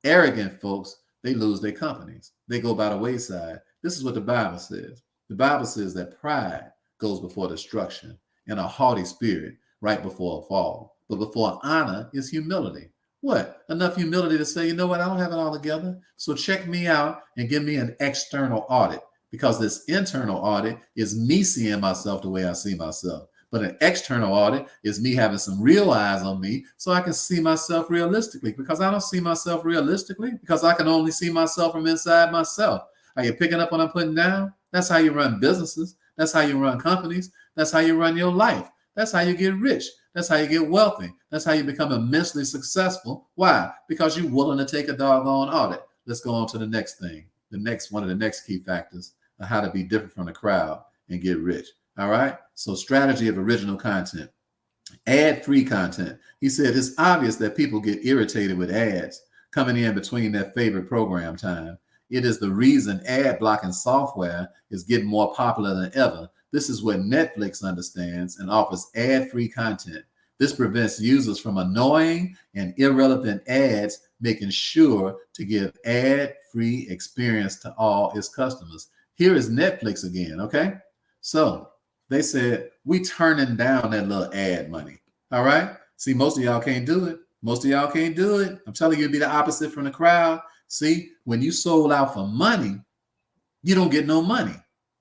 Arrogant folks, they lose their companies. They go by the wayside. This is what the Bible says. The Bible says that pride goes before destruction and a haughty spirit right before a fall. But before honor is humility. What? Enough humility to say, you know what? I don't have it all together. So check me out and give me an external audit. Because this internal audit is me seeing myself the way I see myself. But an external audit is me having some real eyes on me so I can see myself realistically. Because I don't see myself realistically because I can only see myself from inside myself. Are you picking up what I'm putting down? That's how you run businesses. That's how you run companies. That's how you run your life. That's how you get rich. That's how you get wealthy. That's how you become immensely successful. Why? Because you're willing to take a doggone audit. Let's go on to the next thing. One of the next key factors of how to be different from the crowd and get rich. All right. So strategy of original content, ad-free content. He said it's obvious that people get irritated with ads coming in between their favorite program time. It is the reason ad blocking software is getting more popular than ever. This is what Netflix understands and offers ad-free content. This prevents users from annoying and irrelevant ads, making sure to give ad-free experience to all its customers. Here is Netflix again, okay? So they said, we turning down that little ad money, all right? See, most of y'all can't do it. Most of y'all can't do it. I'm telling you, it'd be the opposite from the crowd. See, when you sold out for money, you don't get no money.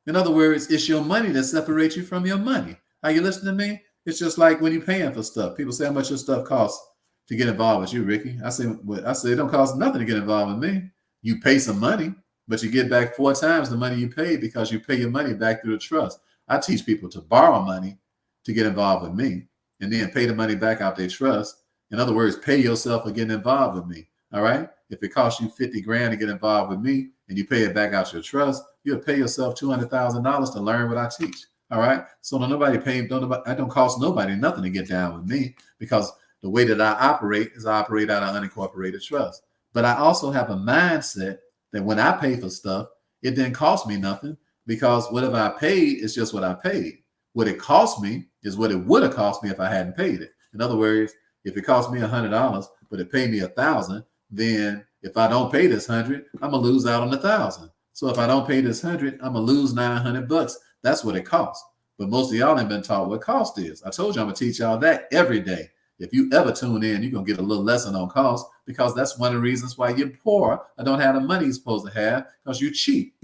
In other words, it's your money that separates you from your money. Are you listening to me? It's just like when you're paying for stuff. People say how much your stuff costs to get involved with you, Ricky. I say it don't cost nothing to get involved with me. You pay some money, but you get back 4 times the money you paid because you pay your money back through the trust. I teach people to borrow money to get involved with me and then pay the money back out their trust. In other words, pay yourself for getting involved with me. All right. If it costs you 50 grand to get involved with me and you pay it back out your trust, you'll pay yourself $200,000 to learn what I teach. All right. So I don't cost nobody nothing to get down with me because the way that I operate is I operate out of unincorporated trust. But I also have a mindset that when I pay for stuff, it didn't cost me nothing because whatever I paid is just what I paid. What it cost me is what it would have cost me if I hadn't paid it. In other words, if it cost me $100, but it paid me $1,000, then if I don't pay this 100, I'm gonna lose out on 1,000. So if I don't pay this 100, I'm gonna lose $900. That's what it costs. But most of y'all ain't been taught what cost is. I told you I'm gonna teach y'all that every day. If you ever tune in, you're gonna get a little lesson on cost because that's one of the reasons why you're poor or don't have the money you're supposed to have because you're cheap.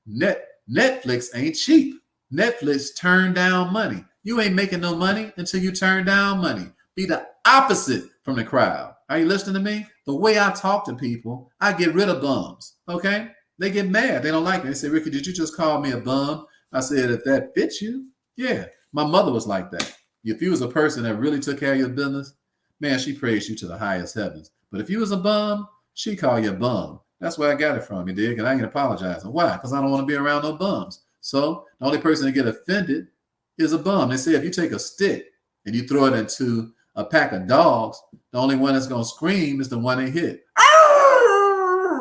Netflix ain't cheap. Netflix turn down money. You ain't making no money until you turn down money. Be the opposite from the crowd. Are you listening to me? The way I talk to people, I get rid of bums. Okay? They get mad. They don't like it. They say, Ricky, did you just call me a bum? I said, if that fits you, yeah. My mother was like that. If you was a person that really took care of your business, man, she praised you to the highest heavens. But if you was a bum, she call you a bum. That's where I got it from, you dig? And I ain't apologizing. Why? Because I don't want to be around no bums. So the only person to get offended is a bum. They say if you take a stick and you throw it into a pack of dogs, the only one that's going to scream is the one they hit.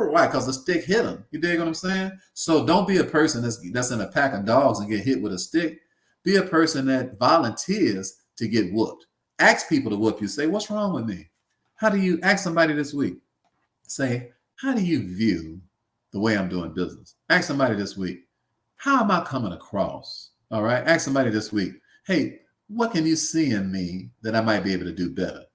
Why? Because the stick hit them. You dig what I'm saying? So don't be a person that's in a pack of dogs and get hit with a stick. Be a person that volunteers to get whooped. Ask people to whoop you. Say, what's wrong with me? How do you ask somebody this week? Say, how do you view the way I'm doing business? Ask somebody this week, how am I coming across? All right. Ask somebody this week, hey, what can you see in me that I might be able to do better?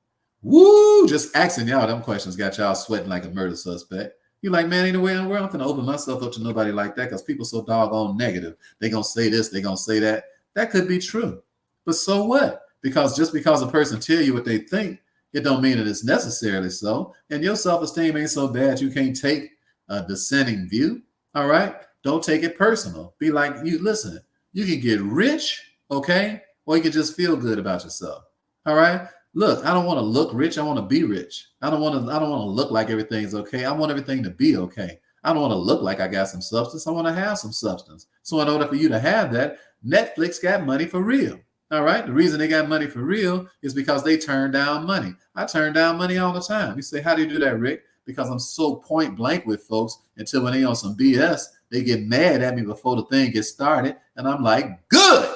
Woo! Just asking y'all them questions got y'all sweating like a murder suspect. You're like, man, ain't no way in the world I'm going to open myself up to nobody like that because people so doggone negative. They going to say this, they going to say that. That could be true. But so what? Because just because a person tell you what they think, it don't mean that it's necessarily so. And your self-esteem ain't so bad you can't take a dissenting view. All right? Don't take it personal. Be like, you listen, you can get rich, okay? Or you can just feel good about yourself. All right? Look, I don't want to look rich. I want to be rich. I don't want to look like everything's okay. I want everything to be okay. I don't want to look like I got some substance. I want to have some substance. So in order for you to have that, Netflix got money for real. All right. The reason they got money for real is because they turn down money. I turn down money all the time. You say, how do you do that, Rick? Because I'm so point blank with folks until when they on some BS, they get mad at me before the thing gets started. And I'm like, good.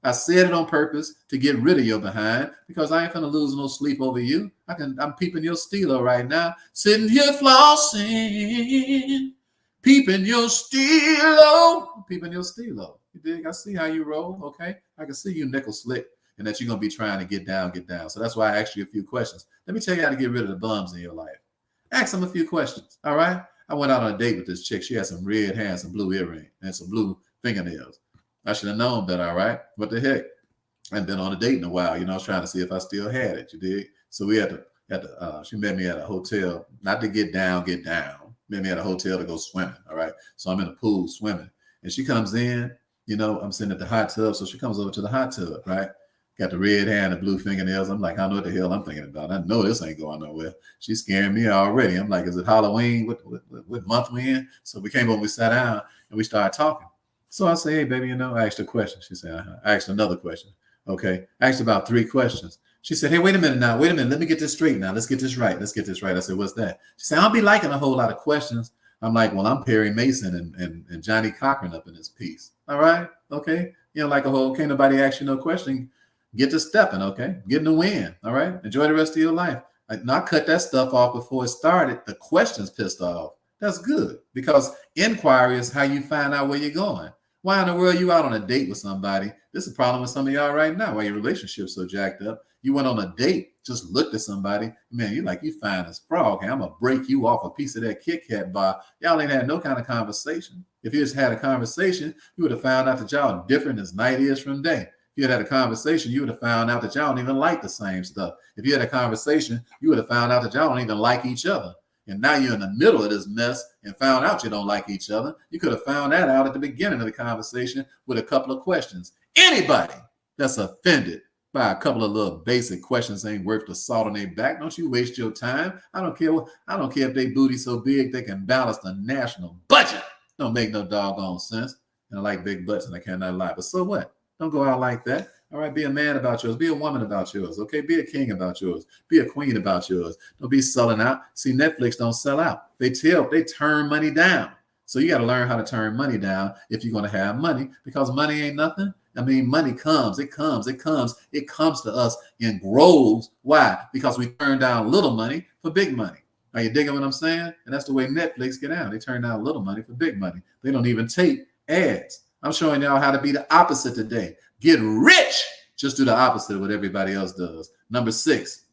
I said it on purpose to get rid of your behind because I ain't finna lose no sleep over you. I'm peeping your stilo right now. Sitting here flossing, peeping your stilo. Peeping your stilo. You dig? I see how you roll, okay? I can see you nickel slick and that you're going to be trying to get down. So that's why I asked you a few questions. Let me tell you how to get rid of the bums in your life. Ask them a few questions, all right? I went out on a date with this chick. She had some red hair and some blue earrings and some blue fingernails. I should have known better, all right? What the heck? I hadn't been on a date in a while. You know, I was trying to see if I still had it, you dig? So we had to, she met me at a hotel, not to get down, met me at a hotel to go swimming, all right? So I'm in the pool swimming. And she comes in, you know, I'm sitting at the hot tub. So she comes over to the hot tub, right? Got the red hair and the blue fingernails. I'm like, I don't know what the hell I'm thinking about. I know this ain't going nowhere. She's scaring me already. I'm like, is it Halloween? What month we in? So we came over, we sat down, and we started talking. So I say, hey, baby, you know, I asked her a question. She said, I asked another question. Okay. I asked about 3 questions. She said, hey, wait a minute. Let me get this straight now. Let's get this right. I said, what's that? She said, I'll be liking a whole lot of questions. I'm like, well, I'm Perry Mason and Johnny Cochran up in this piece. All right. Okay. You know, like a whole, can't nobody ask you no question. Get to stepping. Okay. Get in the wind. All right. Enjoy the rest of your life. Not cut that stuff off before it started. The questions pissed off. That's good because inquiry is how you find out where you're going. Why in the world you out on a date with somebody? This is a problem with some of y'all right now. Why your relationship's so jacked up. You went on a date, just looked at somebody. Man, you're like, you fine as frog. Hey, I'm going to break you off a piece of that Kit Kat bar. Y'all ain't had no kind of conversation. If you just had a conversation, you would have found out that y'all different as night is from day. If you had a conversation, you would have found out that y'all don't even like the same stuff. If you had a conversation, you would have found out that y'all don't even like each other. And now you're in the middle of this mess and found out you don't like each other. You could have found that out at the beginning of the conversation with a couple of questions. Anybody that's offended by a couple of little basic questions ain't worth the salt on their back. Don't you waste your time. I don't care if they booty so big they can balance the national budget. Don't make no doggone sense. And I like big butts and I cannot lie. But so what? Don't go out like that. All right, be a man about yours. Be a woman about yours. Okay, be a king about yours. Be a queen about yours. Don't be selling out. See, Netflix don't sell out. They turn money down. So you got to learn how to turn money down if you're going to have money, because money ain't nothing. I mean, money comes. It comes to us in groves. Why? Because we turn down little money for big money. Are you digging what I'm saying? And that's the way Netflix get out. They turn down little money for big money. They don't even take ads. I'm showing y'all how to be the opposite today. Get rich. Just do the opposite of what everybody else does. Number 6,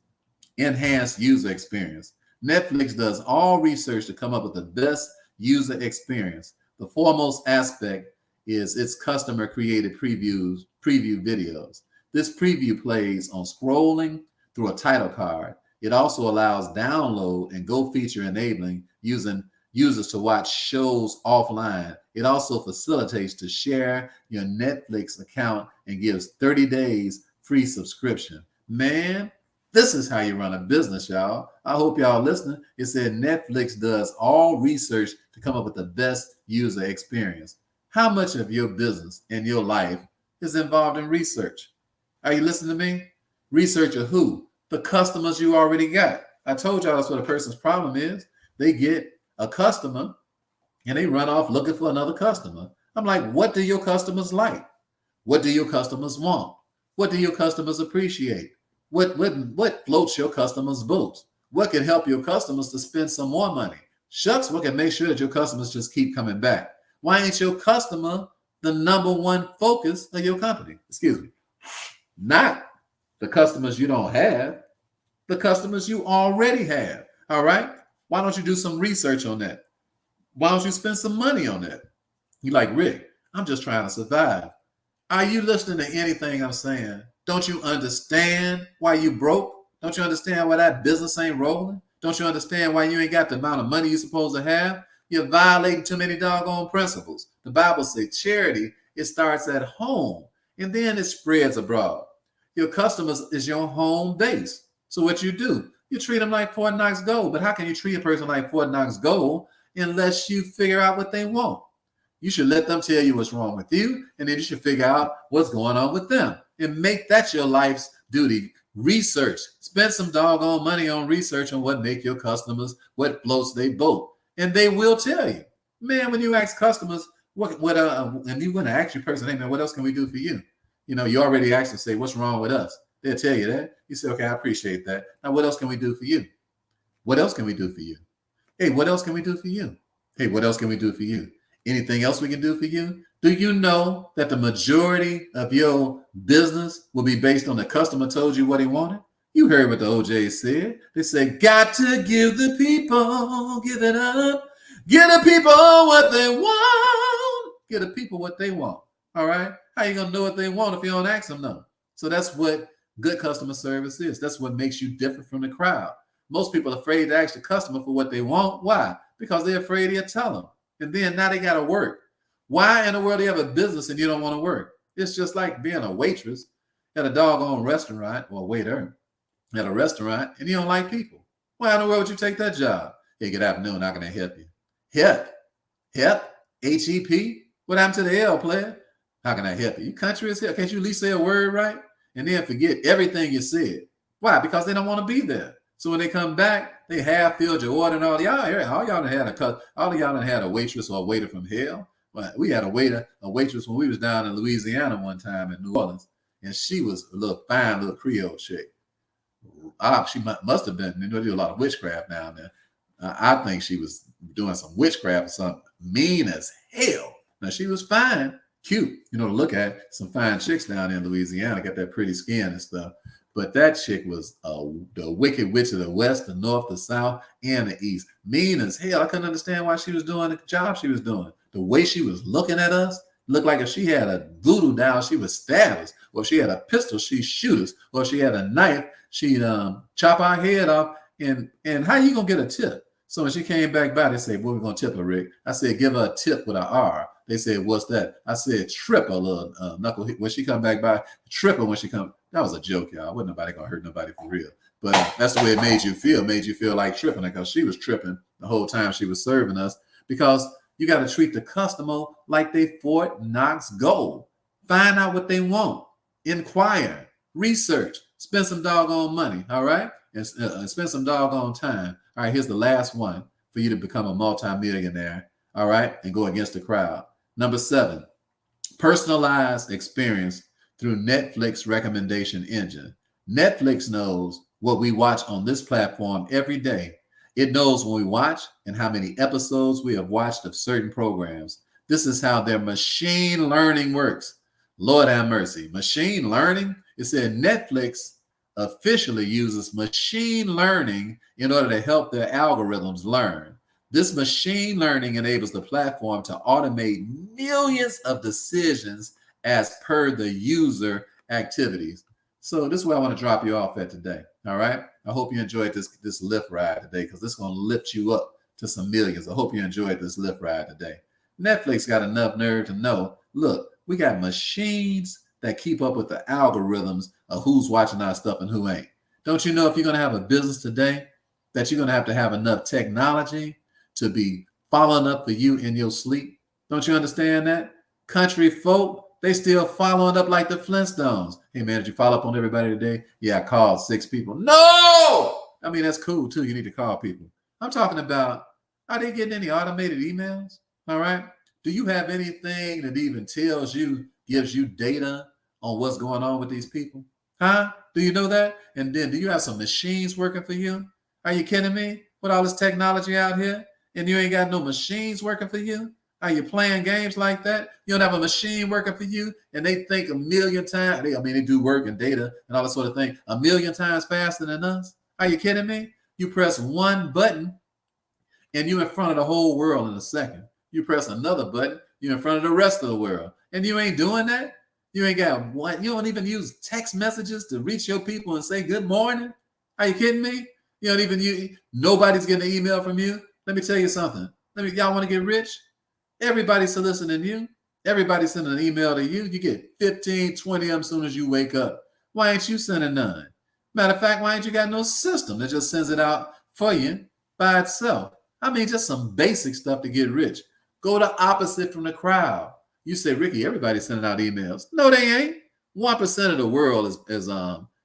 enhance user experience. Netflix does all research to come up with the best user experience. The foremost aspect is its customer created preview videos. This preview plays on scrolling through a title card. It also allows download and go feature enabling using users to watch shows offline. It also facilitates to share your Netflix account and gives 30 days free subscription. Man, This is how you run a business, y'all. I hope y'all listening. It said Netflix does all research to come up with the best user experience. How much of your business and your life is involved in research? Are you listening to me? Research of who? The customers you already got. I told y'all that's what a person's problem is. They get a customer and they run off looking for another customer. I'm like, what do your customers like? What do your customers want? What do your customers appreciate? What floats your customers' boats? What can help your customers to spend some more money? Shucks, what can make sure that your customers just keep coming back? Why ain't your customer the number one focus of your company? Excuse me. Not the customers you don't have, the customers you already have. All right? Why don't you do some research on that? Why don't you spend some money on that? You like, Rick, I'm just trying to survive. Are you listening to anything I'm saying? Don't you understand why you broke? Don't you understand why that business ain't rolling? Don't you understand why you ain't got the amount of money you're supposed to have? You're violating too many doggone principles. The Bible says charity, it starts at home and then it spreads abroad. Your customers is your home base. So what you do, you treat them like Fort Knox Gold. But how can you treat a person like Fort Knox Gold unless you figure out what they want? You should let them tell you what's wrong with you, and then you should figure out what's going on with them and make that your life's duty. Research. Spend some doggone money on research on what make your customers, what floats they boat. And they will tell you. Man, when you ask customers, and you want to ask your person, hey man, what else can we do for you? You know, you already asked them, say, what's wrong with us? They'll tell you that. You say, okay, I appreciate that. Now, what else can we do for you? What else can we do for you? Hey, what else can we do for you? Hey, what else can we do for you? Anything else we can do for you? Do you know that the majority of your business will be based on the customer told you what he wanted? You heard what the OJ said. They say, got to give the people, give it up. Give the people what they want. Give the people what they want. All right? How you going to know what they want if you don't ask them no? So that's what good customer service is. That's what makes you different from the crowd. Most people are afraid to ask the customer for what they want. Why? Because they're afraid he'll tell them. And then now they got to work. Why in the world do you have a business and you don't want to work? It's just like being a waitress at a doggone restaurant or waiter at a restaurant and you don't like people. Why in the world would you take that job? Hey, good afternoon. How can I help you? Help. H-E-P. What happened to the L, player? How can I help you? You country as hell. Can't you at least say a word right? And then forget everything you said. Why? Because they don't want to be there. So when they come back, they half filled your order and all y'all done had a waitress or a waiter from hell. Well, we had a waitress when we was down in Louisiana one time in New Orleans, and she was a fine little Creole chick. She must have been, they do a lot of witchcraft down there. I think she was doing some witchcraft or something. Mean as hell. Now she was fine, cute, to look at. Some fine chicks down in Louisiana got that pretty skin and stuff. But that chick was the wicked witch of the west, the north, the south, and the east. Mean as hell. I couldn't understand why she was doing the job she was doing. The way she was looking at us looked like if she had a voodoo doll, she would stab us. Or if she had a pistol, she'd shoot us. Or if she had a knife, she'd chop our head off. And how you going to get a tip? So when she came back by, they said, what we going to tip her, Rick? I said, give her a tip with an R. They said, what's that? I said, trip her little knuckle. When she come back by, trip her when she come. That was a joke, y'all. Wasn't nobody going to hurt nobody for real. But that's the way it made you feel. Made you feel like tripping because she was tripping the whole time she was serving us. Because you got to treat the customer like they Fort Knox Gold. Find out what they want. Inquire. Research. Spend some doggone money, all right? And spend some doggone time. All right, here's the last one for you to become a multimillionaire, all right, and go against the crowd. Number 7, personalized experience through Netflix recommendation engine. Netflix knows what we watch on this platform every day. It knows when we watch and how many episodes we have watched of certain programs. This is how their machine learning works. Lord have mercy. Machine learning? It said Netflix officially uses machine learning in order to help their algorithms learn. This machine learning enables the platform to automate millions of decisions as per the user activities. So this is where I want to drop you off at today. All right. I hope you enjoyed this lift ride today because this is going to lift you up to some millions. I hope you enjoyed this lift ride today. Netflix got enough nerve to know, look, we got machines that keep up with the algorithms of who's watching our stuff and who ain't. Don't you know if you're going to have a business today that you're going to have enough technology to be following up for you in your sleep? Don't you understand that? Country folk, they still following up like the Flintstones. Hey man, did you follow up on everybody today? Yeah, I called 6 people. No! I mean, that's cool too. You need to call people. I'm talking about, are they getting any automated emails? All right. Do you have anything that even gives you data on what's going on with these people? Huh? Do you know that? And then do you have some machines working for you? Are you kidding me? With all this technology out here and you ain't got no machines working for you? Are you playing games like that? You don't have a machine working for you and they think a million times, they do work and data and all that sort of thing, a million times faster than us? Are you kidding me? You press one button and you're in front of the whole world in a second. You press another button, you're in front of the rest of the world. And you ain't doing that? You ain't got one. You don't even use text messages to reach your people and say good morning. Are you kidding me? You don't even nobody's getting an email from you. Let me tell you something. Y'all want to get rich? Everybody's soliciting you. Everybody's sending an email to you. You get 15, 20 of them as soon as you wake up. Why ain't you sending none? Matter of fact, why ain't you got no system that just sends it out for you by itself? I mean, just some basic stuff to get rich. Go the opposite from the crowd. You say, Ricky, everybody's sending out emails. No, they ain't. 1% of the world is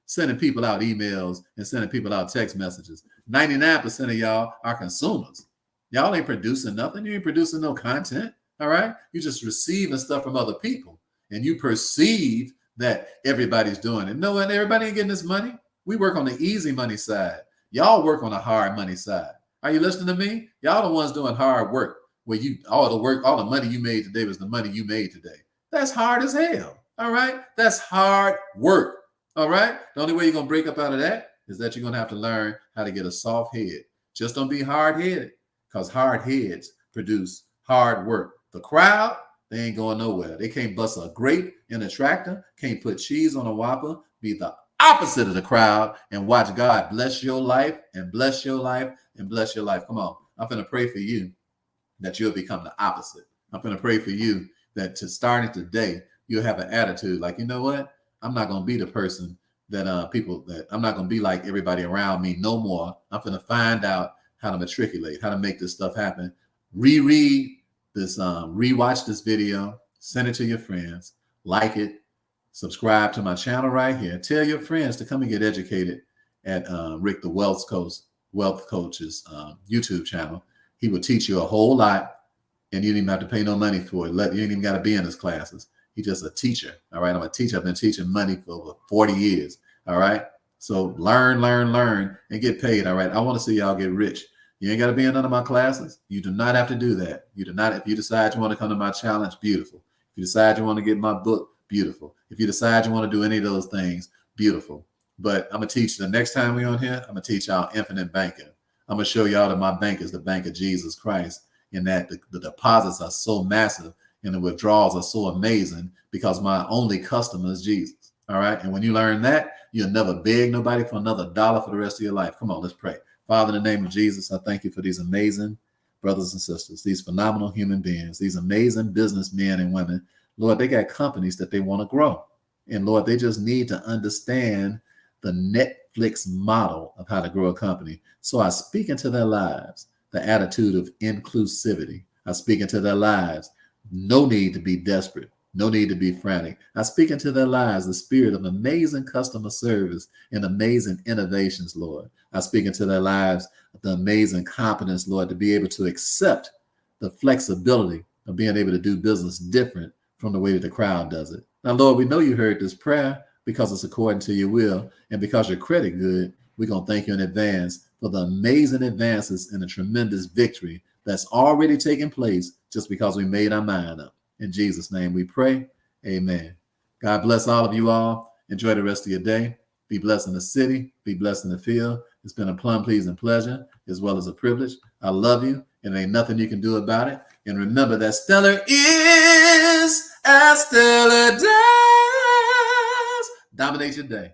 sending people out emails and sending people out text messages. 99% of y'all are consumers. Y'all ain't producing nothing. You ain't producing no content. All right. You just receiving stuff from other people. And you perceive that everybody's doing it. No, and everybody ain't getting this money. We work on the easy money side. Y'all work on the hard money side. Are you listening to me? Y'all the ones doing hard work. Where all the money you made today was the money you made today. That's hard as hell. All right. That's hard work. All right. The only way you're going to break up out of that is that you're going to have to learn how to get a soft head. Just don't be hard headed because hard heads produce hard work. The crowd, they ain't going nowhere. They can't bust a grape in a tractor, can't put cheese on a Whopper, be the opposite of the crowd and watch God bless your life and bless your life and bless your life. Come on. I'm going to pray for you that you'll become the opposite. I'm going to pray for you that starting today, you'll have an attitude like, you know what? I'm not going to be the person that I'm not going to be like everybody around me no more. I'm going to find out how to matriculate, how to make this stuff happen. Reread this, rewatch this video, send it to your friends, like it, subscribe to my channel right here. Tell your friends to come and get educated at Rick the Wealth Coach's YouTube channel. He will teach you a whole lot, and you don't even have to pay no money for it. You ain't even got to be in his classes. He's just a teacher. All right. I'm a teacher. I've been teaching money for over 40 years. All right. So learn, and get paid. All right. I want to see y'all get rich. You ain't got to be in none of my classes. You do not have to do that. You do not. If you decide you want to come to my challenge, beautiful. If you decide you want to get my book, beautiful. If you decide you want to do any of those things, beautiful. But I'm going to teach the next time we're on here, I'm going to teach y'all infinite banking. I'm going to show y'all that my bank is the bank of Jesus Christ, and that the deposits are so massive and the withdrawals are so amazing because my only customer is Jesus. All right. And when you learn that, you'll never beg nobody for another dollar for the rest of your life. Come on, let's pray. Father, in the name of Jesus, I thank you for these amazing brothers and sisters, these phenomenal human beings, these amazing businessmen and women. Lord, they got companies that they want to grow. And Lord, they just need to understand the Netflix model of how to grow a company. So I speak into their lives the attitude of inclusivity. I speak into their lives no need to be desperate, no need to be frantic. I speak into their lives the spirit of amazing customer service and amazing innovations, Lord. I speak into their lives the amazing competence, Lord, to be able to accept the flexibility of being able to do business different from the way that the crowd does it. Now, Lord, we know you heard this prayer because it's according to your will, and because you're credit good, we're going to thank you in advance for the amazing advances and the tremendous victory that's already taken place just because we made our mind up. In Jesus' name we pray. Amen. God bless all of you all. Enjoy the rest of your day. Be blessed in the city. Be blessed in the field. It's been a plum pleasing pleasure as well as a privilege. I love you, and there ain't nothing you can do about it. And remember that stellar is as stellar does. Dominate your day.